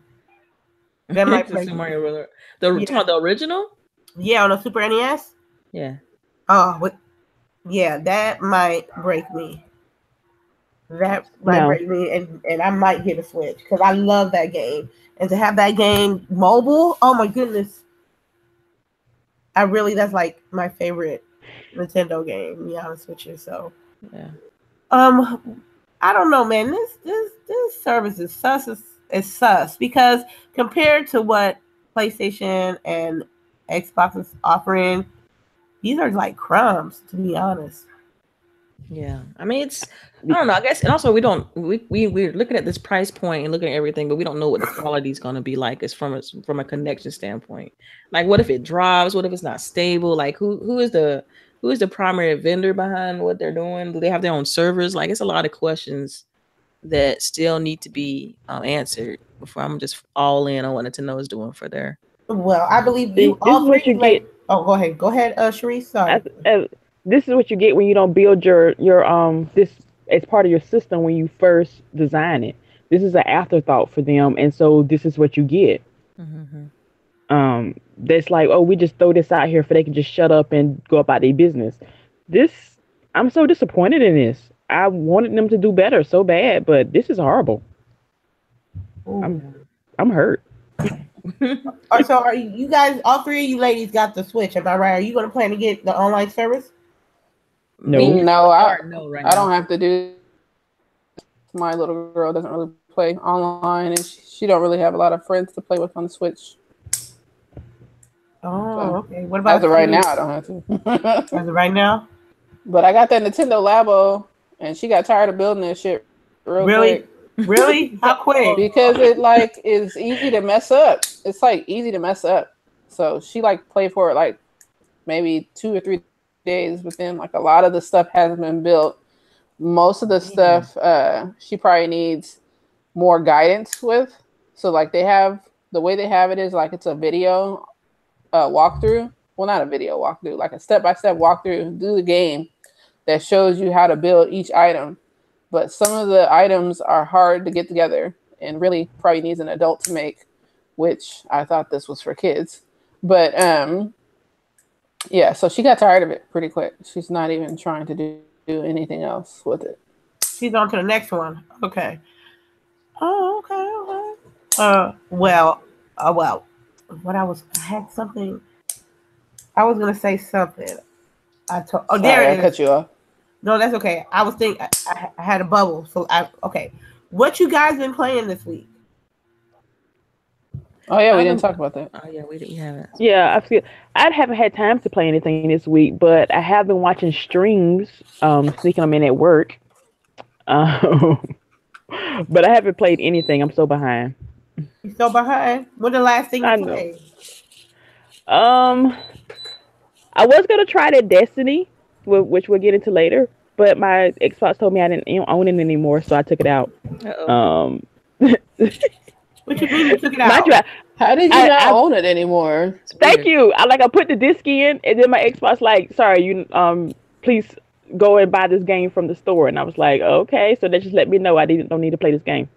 Speaker 1: That might break
Speaker 4: Super Mario World. The original.
Speaker 1: Yeah, on the Super NES.
Speaker 4: Yeah.
Speaker 1: Oh, yeah, that might break me. That might break me, and I might get a Switch because I love that game, and to have that game mobile, oh my goodness, that's like my favorite Nintendo game. To be honest with you, so
Speaker 4: yeah.
Speaker 1: I don't know, man. This service is sus because compared to what PlayStation and Xbox is offering, these are like crumbs, to be honest.
Speaker 4: Yeah, I mean, I don't know. I guess, and also we're looking at this price point and looking at everything, but we don't know what the quality is going to be like. It's from a connection standpoint. Like, what if it drops? What if it's not stable? Like, who is the primary vendor behind what they're doing? Do they have their own servers? Like, it's a lot of questions that still need to be answered before I'm just all in on what Nintendo is doing for their.
Speaker 1: Well, I believe you.
Speaker 2: This is what you get.
Speaker 1: Oh, go ahead, CHAREECE. Sorry.
Speaker 2: This is what you get when you don't build your this as part of your system when you first design it. This is an afterthought for them, and so this is what you get.
Speaker 4: Mm-hmm.
Speaker 2: That's like, oh, we just throw this out here for they can just shut up and go about their business. I'm so disappointed in this. I wanted them to do better so bad, but this is horrible. I'm hurt.
Speaker 1: So are you guys, all three of you ladies got the Switch, am I right? Are you going to plan to get the online service?
Speaker 2: No,
Speaker 3: I don't have to do. My little girl doesn't really play online, and she don't really have a lot of friends to play with on the Switch.
Speaker 1: Oh, okay. What about
Speaker 3: as of right now? I don't have to.
Speaker 1: As of right now?
Speaker 3: But I got that Nintendo Labo, and she got tired of building that shit real quick.
Speaker 1: Really? How quick?
Speaker 3: Because it like is easy to mess up. It's like easy to mess up. So she like played for it like maybe 2 or 3 days, but then like a lot of the stuff hasn't been built. Most of the stuff she probably needs more guidance with. So like the way they have it is like it's a video walkthrough. Well, not a video walkthrough, like a step-by-step walkthrough through the game that shows you how to build each item. But some of the items are hard to get together and really probably needs an adult to make, which I thought this was for kids. But yeah, so she got tired of it pretty quick. She's not even trying to do anything else with it.
Speaker 1: She's on to the next one. Okay. Oh, okay. Well. What I had something. I was gonna say something. There it is.
Speaker 3: I cut you off.
Speaker 1: No, that's okay. I was thinking I had a bubble. So okay. What you guys been playing this week?
Speaker 3: Oh yeah, we didn't talk about that.
Speaker 4: Oh yeah, we haven't.
Speaker 2: Yeah, I haven't had time to play anything this week, but I have been watching streams, sneaking them in at work. But I haven't played anything. I'm so behind.
Speaker 1: You so behind? When the last thing you played?
Speaker 2: I was gonna try that Destiny, which we'll get into later, but my Xbox told me I didn't own it anymore, so I took it out.
Speaker 1: What you mean you took it out?
Speaker 3: How did you not own it anymore?
Speaker 2: Thank you. I put the disc in, and then my Xbox sorry, you please go and buy this game from the store. And I was like, okay, so they just let me know I don't need to play this game.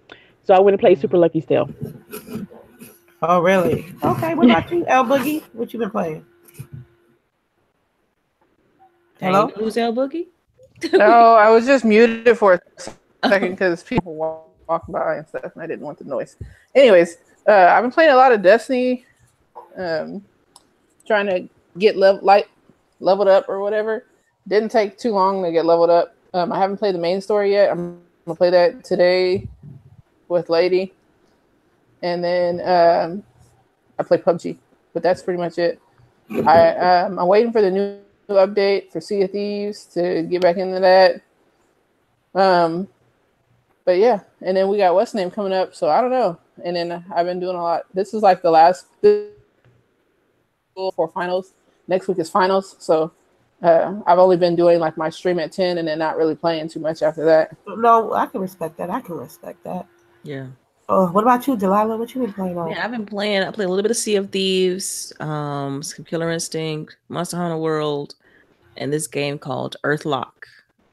Speaker 2: So I went and played Super Lucky still.
Speaker 1: Oh, really? Okay, what about you, LBOOGIE? What you been playing?
Speaker 4: Hello? Who's LBOOGIE?
Speaker 3: No, I was just muted for a second because people walk by and stuff, and I didn't want the noise. Anyways, I've been playing a lot of Destiny, trying to get leveled up or whatever. Didn't take too long to get leveled up. I haven't played the main story yet. I'm gonna play that today with Lady, and then I play PUBG. But that's pretty much it. I'm waiting for the new update for Sea of Thieves to get back into that. But yeah, and then we got What's Name coming up, so I don't know. And then I've been doing a lot. This is like the last for finals. Next week is finals, so I've only been doing like my stream at 10 and then not really playing too much after that.
Speaker 1: No, I can respect that.
Speaker 4: Yeah.
Speaker 1: Oh, what about you, Delilah? What you been playing on?
Speaker 4: Yeah, I played a little bit of Sea of Thieves, some Killer Instinct, Monster Hunter World, and this game called Earthlock.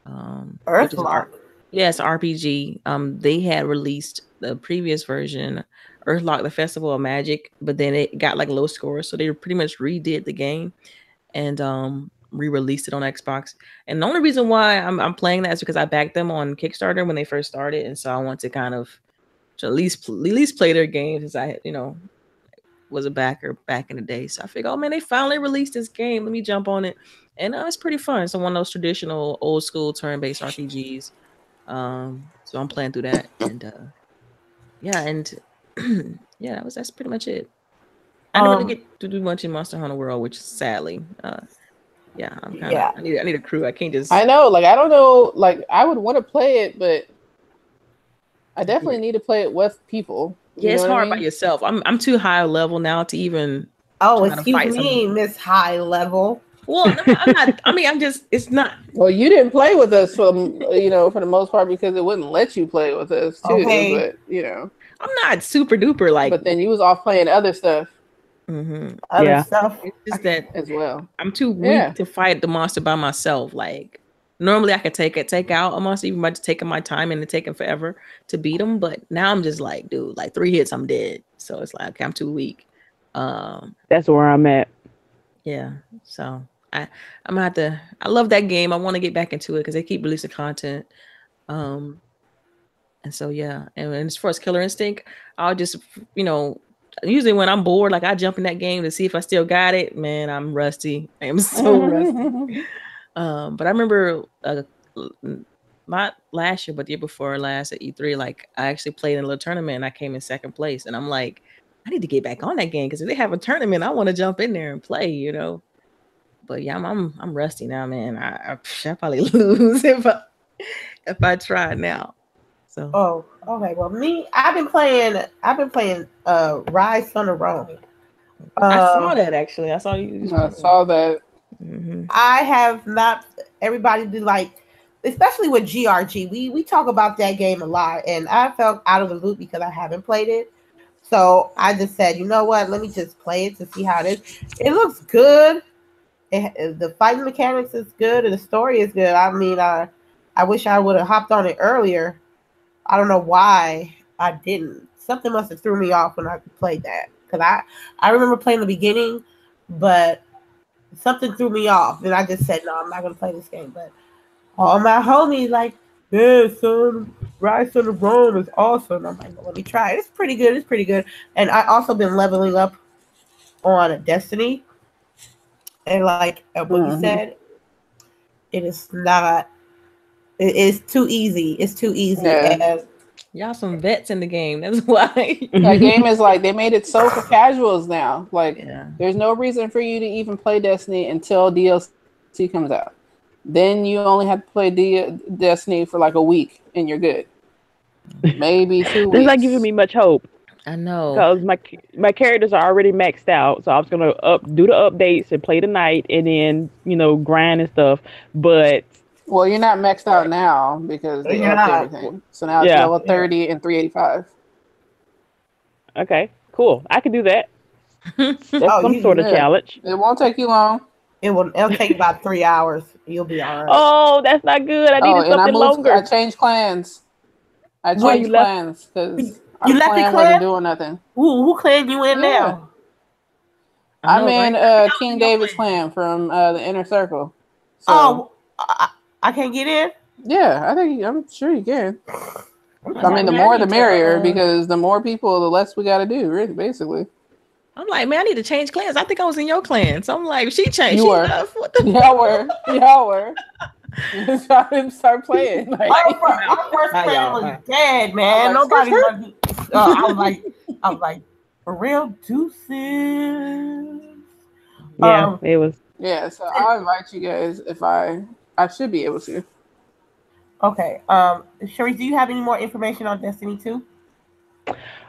Speaker 1: Earthlock?
Speaker 4: Yeah, it's an RPG. They had released the previous version, Earthlock, the Festival of Magic, but then it got like low scores, so they pretty much redid the game and re-released it on Xbox. And the only reason why I'm playing that is because I backed them on Kickstarter when they first started, and so I want to kind of to at least play their games, as I was a backer back in the day. So I figured, oh man, they finally released this game. Let me jump on it, and it's pretty fun. It's one of those traditional old school turn-based RPGs. So I'm playing through that, and that's pretty much it. I didn't really get to do much in Monster Hunter World, which sadly, I need a crew. I can't just.
Speaker 3: I know, like I don't know, like I would want to play it, but I definitely need to play it with people.
Speaker 4: Yeah, it's hard by yourself. I'm too high level now to even.
Speaker 1: Oh, excuse me, Miss High Level.
Speaker 4: Well, no, I'm not. I mean, it's not.
Speaker 3: Well, you didn't play with us for the most part because it wouldn't let you play with us too. Okay. But
Speaker 4: I'm not super duper like.
Speaker 3: But then you was off playing other stuff.
Speaker 4: Mm-hmm.
Speaker 1: Other stuff.
Speaker 4: It's just that
Speaker 3: as well.
Speaker 4: I'm too weak to fight the monster by myself. Like normally I could take out a monster even by just taking my time and it taking forever to beat them. But now I'm just like, dude, like 3 hits, I'm dead. So it's like, okay, I'm too weak.
Speaker 2: That's where I'm at.
Speaker 4: Yeah. So I'm gonna have to. I love that game. I want to get back into it because they keep releasing content. And so yeah. And as far as Killer Instinct, I'll just usually when I'm bored, like I jump in that game to see if I still got it. Man, I'm rusty. I am so rusty. But I remember not last year, but the year before last at E3, like I actually played in a little tournament and I came in second place. And I'm like, I need to get back on that game because if they have a tournament, I want to jump in there and play, But yeah, I'm rusty now, man. I probably lose if I try now. So.
Speaker 1: Oh, okay. Well, I've been playing Rise on the Rome.
Speaker 4: I saw that actually. I saw you.
Speaker 3: I saw that.
Speaker 4: Mm-hmm.
Speaker 1: I have not. Everybody do like, especially with GRG. We talk about that game a lot, and I felt out of the loop because I haven't played it. So I just said, you know what? Let me just play it to see how it is. It looks good. The fighting mechanics is good, and the story is good. I mean, I wish I would have hopped on it earlier. I don't know why I didn't. Something must have threw me off when I played that. Because I remember playing the beginning, but something threw me off. And I just said, no, I'm not going to play this game. But all my homies like, yeah, son, Rise on the Rome is awesome. I'm like, well, let me try it. It's pretty good. And I also been leveling up on Destiny. And like what you said, it is not. It's too easy. It's too easy.
Speaker 3: Yeah.
Speaker 4: Y'all some vets in the game. That's why.
Speaker 3: That game is like, they made it so for casuals now. Like, there's no reason for you to even play Destiny until DLC comes out. Then you only have to play Destiny for like a week and you're good. Maybe 2 weeks.
Speaker 2: It's not giving me much hope.
Speaker 4: I know.
Speaker 2: Because my characters are already maxed out. So I was going to do the updates and play the night and then, grind and stuff. But...
Speaker 3: Well, you're not maxed out now because they upped everything. So now it's level 30 and 385.
Speaker 2: Okay, cool. I can do that. That's some sort of challenge.
Speaker 3: It won't take you long.
Speaker 1: It'll take about 3 hours. You'll be all right.
Speaker 2: Oh, that's not good. I needed something longer.
Speaker 3: I changed clans. I changed clans because
Speaker 1: you left the clan?
Speaker 3: Wasn't doing nothing.
Speaker 1: Who clan you in now?
Speaker 3: I'm in King David's clan from the Inner Circle. So,
Speaker 1: I can't get in?
Speaker 3: Yeah, I'm sure you can. I mean, the more the merrier, because the more people, the less we got to do, really, basically.
Speaker 4: I'm like, man, I need to change clans. I think I was in your clan. So I'm like, she changed.
Speaker 3: You were. Y'all were. I didn't start playing. Like,
Speaker 1: our first clan was dead, man. Nobody was. I was like, for real, deuces.
Speaker 2: Yeah, it was.
Speaker 3: Yeah, so I'll invite you guys if I should be able to.
Speaker 1: Okay. CHAREECE, do you have any more information on Destiny 2?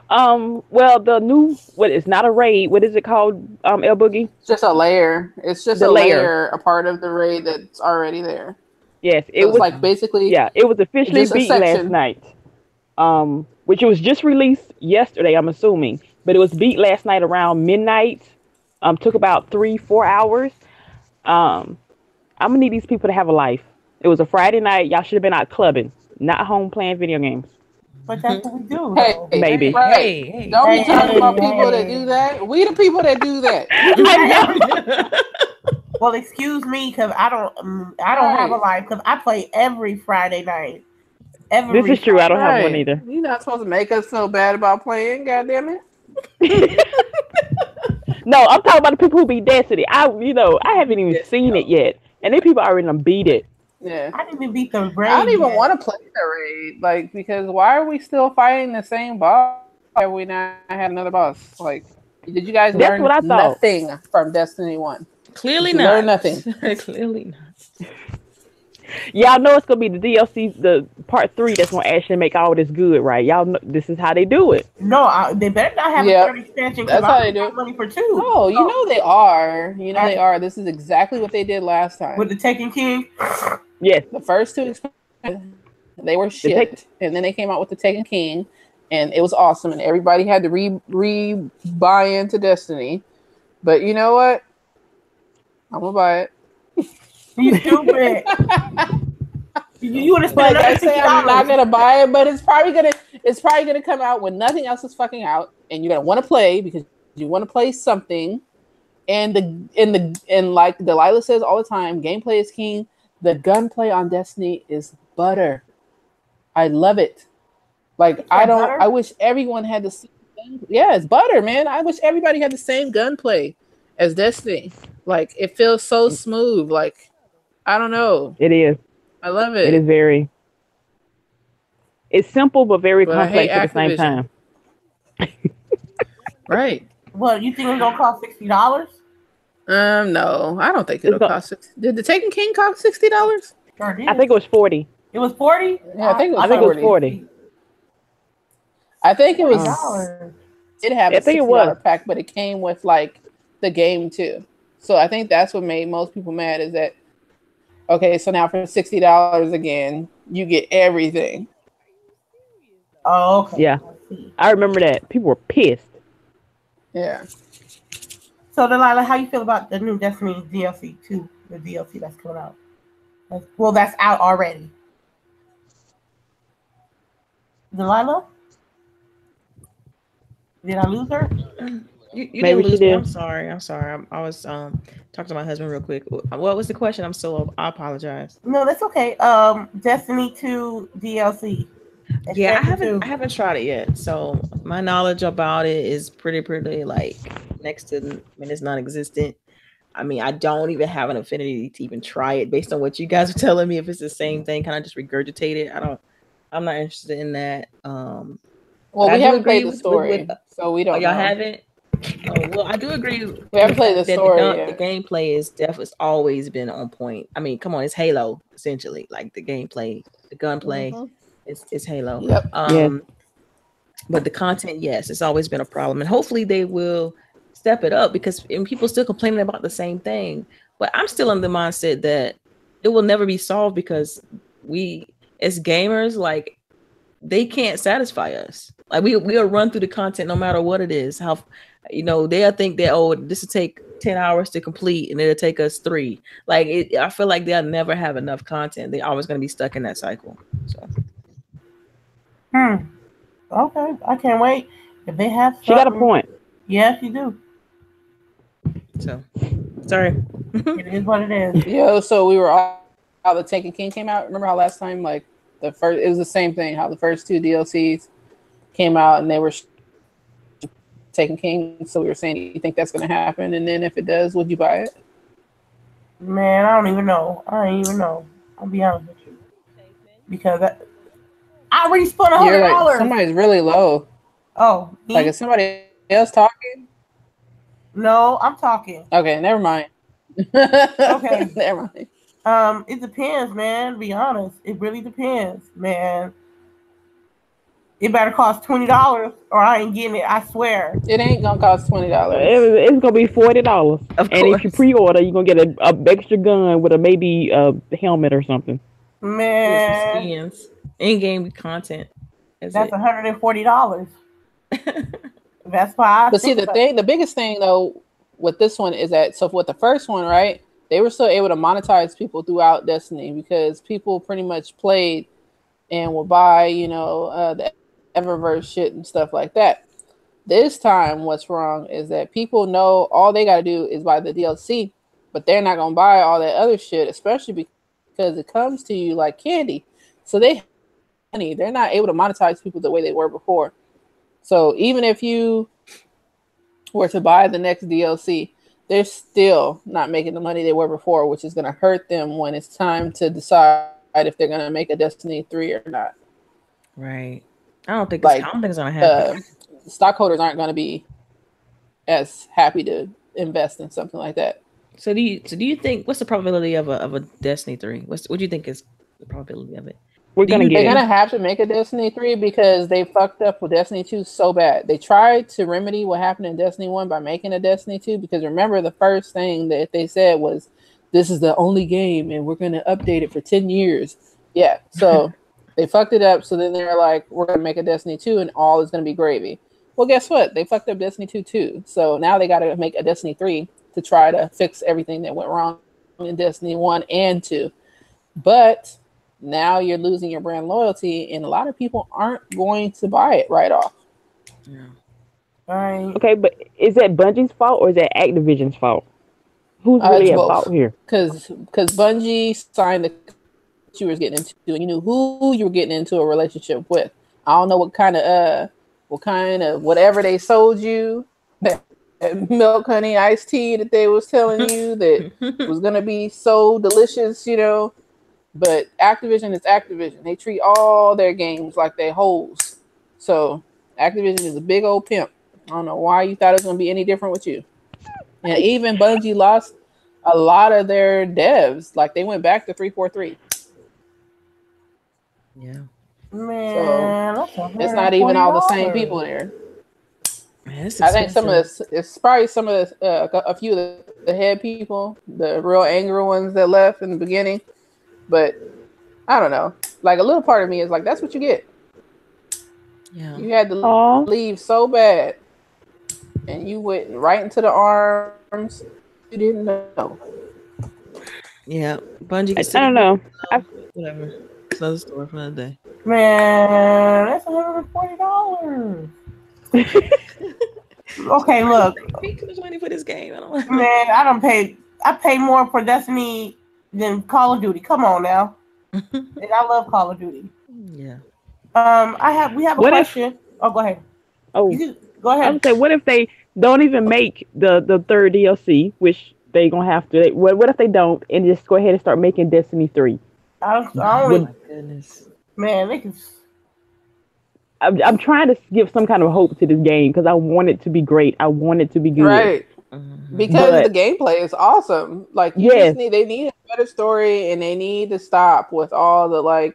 Speaker 2: Well, the new it's not a raid. What is it called? LBOOGIE?
Speaker 3: It's just a layer. It's just a layer, a part of the raid that's already there.
Speaker 2: Yes, it was
Speaker 3: like basically.
Speaker 2: Yeah, it was officially beat last night. Which it was just released yesterday, I'm assuming, but it was beat last night around midnight. Took about 3-4 hours. I'm gonna need these people to have a life. It was a Friday night. Y'all should have been out clubbing, not home playing video games.
Speaker 1: But that's what we do.
Speaker 3: Hey,
Speaker 2: maybe.
Speaker 3: Hey, don't be talking about people that do that. We the people that do that.
Speaker 1: Well, excuse me, because I don't have a life because I play every Friday night.
Speaker 2: This is true. I don't have one either.
Speaker 3: You're not supposed to make us feel bad about playing. God damn it.
Speaker 2: No, I'm talking about the people who beat Destiny. I haven't even seen it yet, and then people already done beat it.
Speaker 3: Yeah,
Speaker 1: I didn't even beat the raid.
Speaker 3: I don't even want to play the raid, like, because why are we still fighting the same boss? Why have we not had another boss? Like, did you guys learn nothing from Destiny 1?
Speaker 4: Clearly not.
Speaker 3: Learn nothing.
Speaker 4: Clearly not.
Speaker 2: Y'all know it's gonna be the DLC, the part 3 that's gonna actually make all this good, right? Y'all know this is how they do it.
Speaker 1: No, they better not have a third expansion.
Speaker 3: That's how they do it.
Speaker 1: Money for 2.
Speaker 3: Oh, you know they are. You know they are. This is exactly what they did last time
Speaker 1: with the Taken King.
Speaker 2: Yes,
Speaker 3: the first 2 expansions, they were shit, and then they came out with the Taken King, and it was awesome, and everybody had to buy into Destiny. But you know what? I'm gonna buy it.
Speaker 1: You stupid. You would have spent.
Speaker 3: Like I say, I'm not gonna buy it, but it's probably gonna come out when nothing else is fucking out, and you're gonna want to play because you want to play something. And like Delilah says all the time, gameplay is king. The gunplay on Destiny is butter. I love it. Like I wish everyone had the same gun. Yeah, it's butter, man. I wish everybody had the same gunplay as Destiny. Like it feels so smooth. Like I don't know.
Speaker 2: It is.
Speaker 3: I love it.
Speaker 2: It is very. It's simple but very complex at the same time.
Speaker 3: Right.
Speaker 1: Well, you think it's gonna cost $60?
Speaker 3: No, I don't think it'll cost $60. Did the Taken King cost $60?
Speaker 1: Sure did.
Speaker 2: I think it was 40.
Speaker 1: It was 40?
Speaker 3: Yeah, I think it was
Speaker 2: 40.
Speaker 3: I think it was. It had a $60 pack, but it came with like the game too. So I think that's what made most people mad is that. Okay, so now for $60 again, you get everything.
Speaker 1: Oh, okay.
Speaker 2: Yeah, I remember that. People were pissed.
Speaker 3: Yeah.
Speaker 1: So, Delilah, how you feel about the new Destiny DLC 2? The DLC that's coming out. That's out already. Delilah? Did I lose her?
Speaker 4: You didn't lose me. I'm sorry. I was talking to my husband real quick. What was the question? I apologize.
Speaker 1: No, that's okay. Destiny 2 DLC.
Speaker 4: Yeah, I haven't tried it yet. So my knowledge about it is pretty like next to it's non-existent. I mean, I don't even have an affinity to even try it based on what you guys are telling me. If it's the same thing, kind of just regurgitate it. I'm not interested in that.
Speaker 3: Well, we haven't played the story, so we don't.
Speaker 4: Y'all haven't. Oh, well, I do agree.
Speaker 3: We haven't played the story.
Speaker 4: The gameplay is definitely always been on point. I mean, come on, it's Halo essentially. Like the gameplay, the gunplay, it's Halo.
Speaker 3: Yep.
Speaker 4: But the content, yes, it's always been a problem, and hopefully they will step it up because people still complaining about the same thing. But I'm still in the mindset that it will never be solved because we, as gamers, like they can't satisfy us. Like we'll run through the content no matter what it is. How they'll think that this will take 10 hours to complete and it'll take us 3. Like I feel like they'll never have enough content. They're always gonna be stuck in that cycle. So
Speaker 1: okay, I can't wait. If they have
Speaker 2: she got a point.
Speaker 1: Yes, you do.
Speaker 4: So sorry.
Speaker 1: It is what it is.
Speaker 3: Yo, so we were all how the Taken King came out. Remember how last time it was the same thing, how the first 2 DLCs came out and they were Taken King. So we were saying, you think that's going to happen? And then if it does, would you buy it?
Speaker 1: Man, I don't even know. I'll be honest with you. Because I already spent $100.
Speaker 3: Like, somebody's really low.
Speaker 1: Oh. Me?
Speaker 3: Like, is somebody else talking?
Speaker 1: No, I'm talking.
Speaker 3: Okay, never mind.
Speaker 1: Okay.
Speaker 3: Never mind.
Speaker 1: It depends, man. To be honest, it really depends, man. It better cost $20 or I ain't getting it. I swear.
Speaker 3: It ain't gonna cost $20.
Speaker 2: It's gonna be $40. And if you pre-order, you're gonna get a extra gun with maybe a helmet or something.
Speaker 1: Man,
Speaker 4: skins, in-game content.
Speaker 1: That's $140. That's why.
Speaker 3: But see, the biggest thing though with this one is that with the first one, right? They were still able to monetize people throughout Destiny because people pretty much played and will buy, the Eververse shit and stuff like that. This time, what's wrong is that people know all they got to do is buy the DLC, but they're not going to buy all that other shit, especially because it comes to you like candy. So they're not able to monetize people the way they were before. So even if you were to buy the next DLC, they're still not making the money they were before, which is going to hurt them when it's time to decide if they're going to make a Destiny 3 or not.
Speaker 4: Right. I don't think it's going to happen.
Speaker 3: Stockholders aren't going to be as happy to invest in something like that.
Speaker 4: So do you think, what's the probability of a Destiny 3? What do you think is the probability of it?
Speaker 3: They're going to have to make a Destiny 3 because they fucked up with Destiny 2 so bad. They tried to remedy what happened in Destiny 1 by making a Destiny 2 because remember the first thing that they said was, this is the only game and we're going to update it for 10 years. Yeah, so they fucked it up. So then they're like, we're going to make a Destiny 2 and all is going to be gravy. Well, guess what? They fucked up Destiny 2 too. So now they got to make a Destiny 3 to try to fix everything that went wrong in Destiny 1 and 2. But now you're losing your brand loyalty and a lot of people aren't going to buy it right off.
Speaker 4: Yeah.
Speaker 1: Right.
Speaker 2: Okay, but is that Bungie's fault or is that Activision's fault? Who's really at fault here?
Speaker 3: Because Bungie signed the you were getting into and you knew who you were getting into a relationship with. I don't know what kind of whatever they sold you, that milk, honey, iced tea that they was telling you that was gonna be so delicious, But Activision is Activision. They treat all their games like they hoes. So Activision is a big old pimp. I don't know why you thought it was going to be any different with you. And even Bungie lost a lot of their devs. Like they went back to 343.
Speaker 4: Yeah.
Speaker 1: Man,
Speaker 3: so it's not even all the same people there. Man, I think it's probably some of the, a few of the head people, the real angry ones that left in the beginning. But I don't know. Like a little part of me is like, that's what you get.
Speaker 4: Yeah.
Speaker 3: You had to leave so bad, and you went right into the arms. You didn't know.
Speaker 4: Yeah, Bungie.
Speaker 2: I don't know.
Speaker 4: Whatever. It's another story for another day.
Speaker 1: Man, that's $140. Okay, look.
Speaker 4: I paid too much money for this game.
Speaker 1: I paid more for Destiny than Call of Duty. Come on now. And I love Call of Duty.
Speaker 4: Yeah.
Speaker 1: We have a question. Go ahead.
Speaker 2: Go ahead. I would say, what if they don't even make the third DLC, which they gonna have to? What if they don't and just go ahead and start making Destiny 3?
Speaker 1: Oh my
Speaker 4: goodness.
Speaker 1: Man, they can.
Speaker 2: I'm trying to give some kind of hope to this game because I want it to be great. I want it to be good.
Speaker 3: Right. Because the gameplay is awesome. Like they need a better story and they need to stop with all the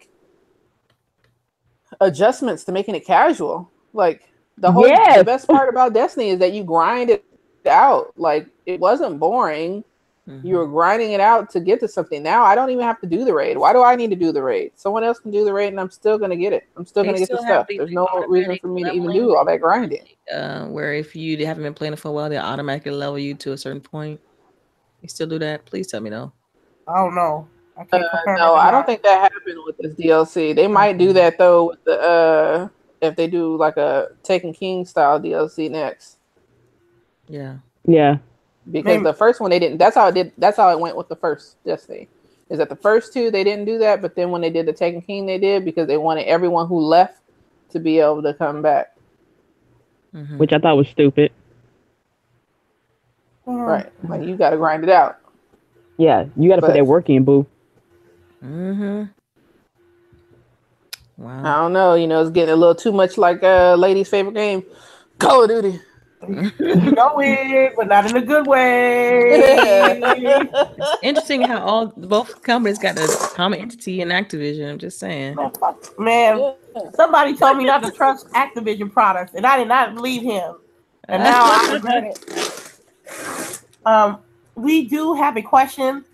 Speaker 3: adjustments to making it casual. Like the best part about Destiny is that you grind it out. Like it wasn't boring, You were grinding it out to get to something. Now I don't even have to do the raid. Why do I need to do the raid? Someone else can do the raid and I'm still going to get it. I'm still going to get the stuff. There's no reason for me to even do all that grinding.
Speaker 4: Where if you haven't been playing it for a while, they automatically level you to a certain point. You still do that? Please tell me no.
Speaker 1: I don't know. I can't
Speaker 3: no, I don't think that happened with this DLC. They might do that though with the if they do like a Taken King style DLC next.
Speaker 4: Yeah.
Speaker 2: Yeah.
Speaker 3: Because the first one they didn't. That's how it went with the first Destiny. Is that the first two they didn't do that, but then when they did the Taken King, they did because they wanted everyone who left to be able to come back.
Speaker 2: Which I thought was stupid.
Speaker 3: Right, like you got to grind it out.
Speaker 2: Yeah, you got to put that work in, boo.
Speaker 4: Wow.
Speaker 3: I don't know. It's getting a little too much like lady's favorite game, Call of Duty.
Speaker 1: You know it, but not in a good way.
Speaker 4: It's interesting how both companies got a common entity in Activision. I'm just saying.
Speaker 1: Man, somebody told me not to trust Activision products, and I did not believe him. And now I regret it. We do have a question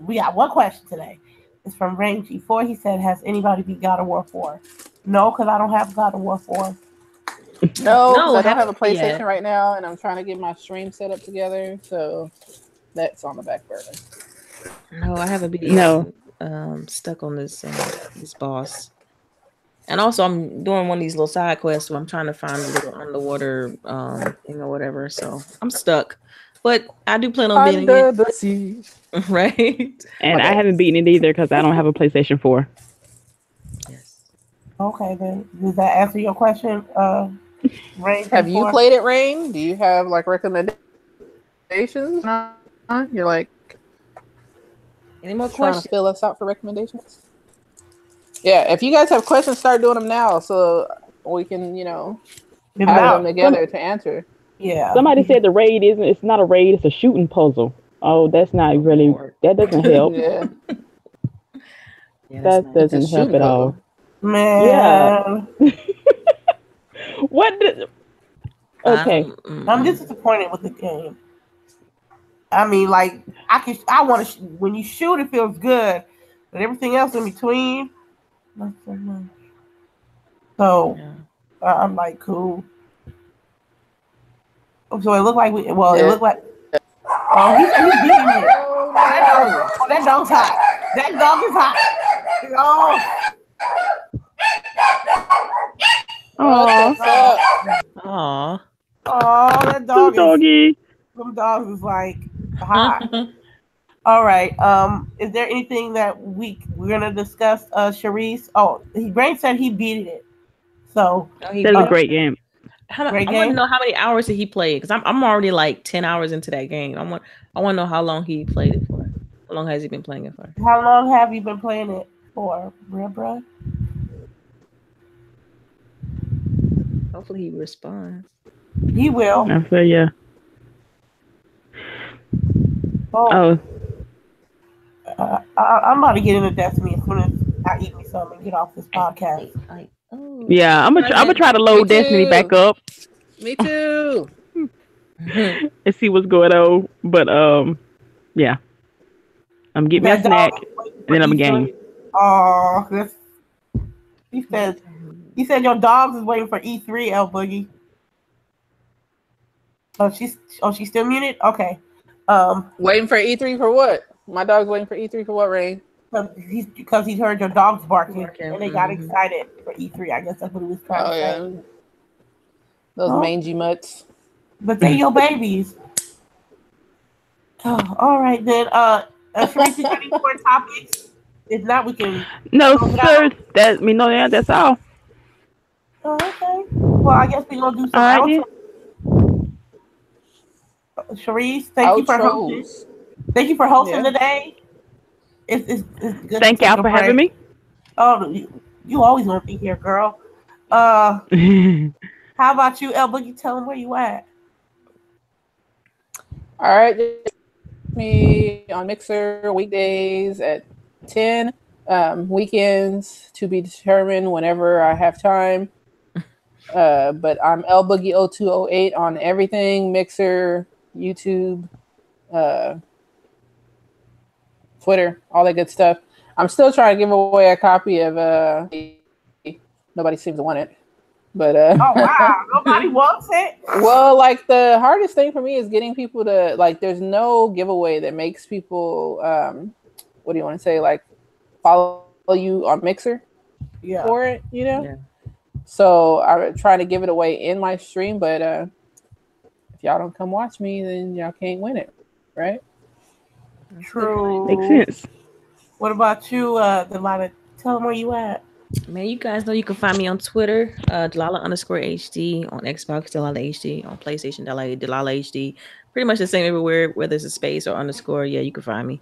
Speaker 1: we got one question today. It's from Rain G4. He said, has anybody beat God of War 4? No, because I don't have God of War 4.
Speaker 3: No, I don't have a PlayStation right now, and I'm trying to get my stream set up together, so that's on the back burner.
Speaker 4: No, I haven't been stuck on this boss. And also, I'm doing one of these little side quests where I'm trying to find a little underwater thing or whatever, so I'm stuck. But I do plan on beating
Speaker 3: Under the sea.
Speaker 4: Right?
Speaker 2: And I haven't beaten it either because I don't have a PlayStation 4.
Speaker 4: Yes.
Speaker 1: Okay, then. Does that answer your question, Rain?
Speaker 3: Have you played it, Rain? Do you have like recommendations? You're like,
Speaker 4: any more
Speaker 3: trying
Speaker 4: questions?
Speaker 3: to fill us out for recommendations? Yeah, if you guys have questions, start doing them now so we can, have them together to answer.
Speaker 1: Yeah.
Speaker 2: Somebody said the raid it's not a raid, it's a shooting puzzle. Oh, that's not really, that doesn't help.
Speaker 3: Yeah.
Speaker 2: That doesn't help at all.
Speaker 1: Man.
Speaker 2: Yeah. Okay.
Speaker 1: I'm disappointed with the game. I mean, like, I want to, when you shoot, it feels good, but everything else in between, not so much. So, I'm like, cool. So it looked like it looked like, he's beating me. That dog's hot. That dog is hot. That dog some dogs is like hot. All right. Is there anything that we're gonna discuss? CHAREECE. Brain said he beat it. So
Speaker 2: that was a great game.
Speaker 4: I want to know how many hours did he play it, because I'm already like 10 hours into that game. I want to know how long he played it for. How long has he been playing it for?
Speaker 1: How long have you been playing it for, bruh?
Speaker 4: Hopefully he responds.
Speaker 1: He will.
Speaker 2: I feel yeah.
Speaker 1: I'm about to get into Destiny as soon as I eat me some and get off this podcast.
Speaker 2: Yeah, I'm gonna try to load Destiny back up.
Speaker 3: Me too.
Speaker 2: And see what's going on. But yeah, I'm getting me a snack and then I'm a game.
Speaker 1: He said your dogs is waiting for E3, LBOOGIE. She's still muted. Okay.
Speaker 3: Waiting for E3 for what? My dog's waiting for E3 for what, Rain?
Speaker 1: Because he heard your dogs barking and they got excited for E3. I guess that's what he was trying to say.
Speaker 3: Those mangy mutts.
Speaker 1: But they your babies. All right then. CHAREECE, any more topics? If not, we can.
Speaker 2: No, sir. That's all.
Speaker 1: Oh, okay. Well, I guess we're gonna do some outro. CHAREECE, thank you for hosting. Thank you for hosting today. It's good.
Speaker 2: Thank y'all for having me.
Speaker 1: Oh, you always want to be here, girl. How about you, LBOOGIE? Tell them where you at.
Speaker 3: All right, me on Mixer weekdays at 10. Weekends to be determined whenever I have time. But I'm LBOOGIE0208 on everything: Mixer, YouTube, Twitter, all that good stuff. I'm still trying to give away a copy of nobody seems to want it. But
Speaker 1: oh wow, nobody wants it.
Speaker 3: Well, like the hardest thing for me is getting people to like. There's no giveaway that makes people. What do you want to say? Like follow you on Mixer for it, you know. Yeah. So I'm trying to give it away in my stream, but if y'all don't come watch me, then y'all can't win it, right?
Speaker 1: True.
Speaker 2: Makes sense.
Speaker 1: What about you, Delilah? Tell them where you at.
Speaker 4: Man, you guys know you can find me on Twitter, Delilah_HD, on Xbox, Delilah HD, on PlayStation, Delilah HD. Pretty much the same everywhere, whether it's a space or underscore. Yeah, you can find me.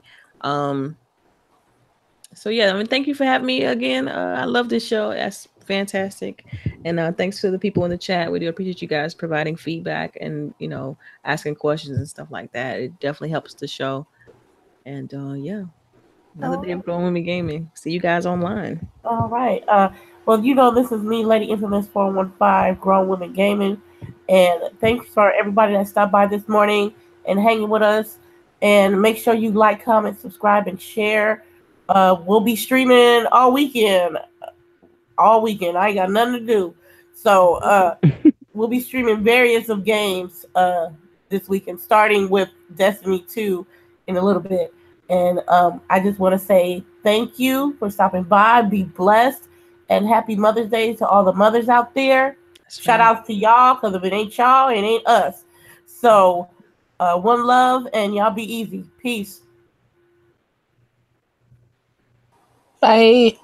Speaker 4: So yeah, I mean, thank you for having me again. I love this show. That's fantastic. And thanks to the people in the chat. We do appreciate you guys providing feedback and, you know, asking questions and stuff like that. It definitely helps the show. And yeah, another day of Grown Women Gaming. See you guys online.
Speaker 1: All right. Well, you know, this is me, Lady Infamous 415, Grown Women Gaming. And thanks for everybody that stopped by this morning and hanging with us. And make sure you like, comment, subscribe, and share. We'll be streaming all weekend. I ain't got nothing to do. So we'll be streaming various of games this weekend, starting with Destiny 2 in a little bit. And I just want to say thank you for stopping by. Be blessed. And happy Mother's Day to all the mothers out there. Shout out to y'all, because if it ain't y'all, it ain't us. So one love, and y'all be easy. Peace.
Speaker 3: Bye.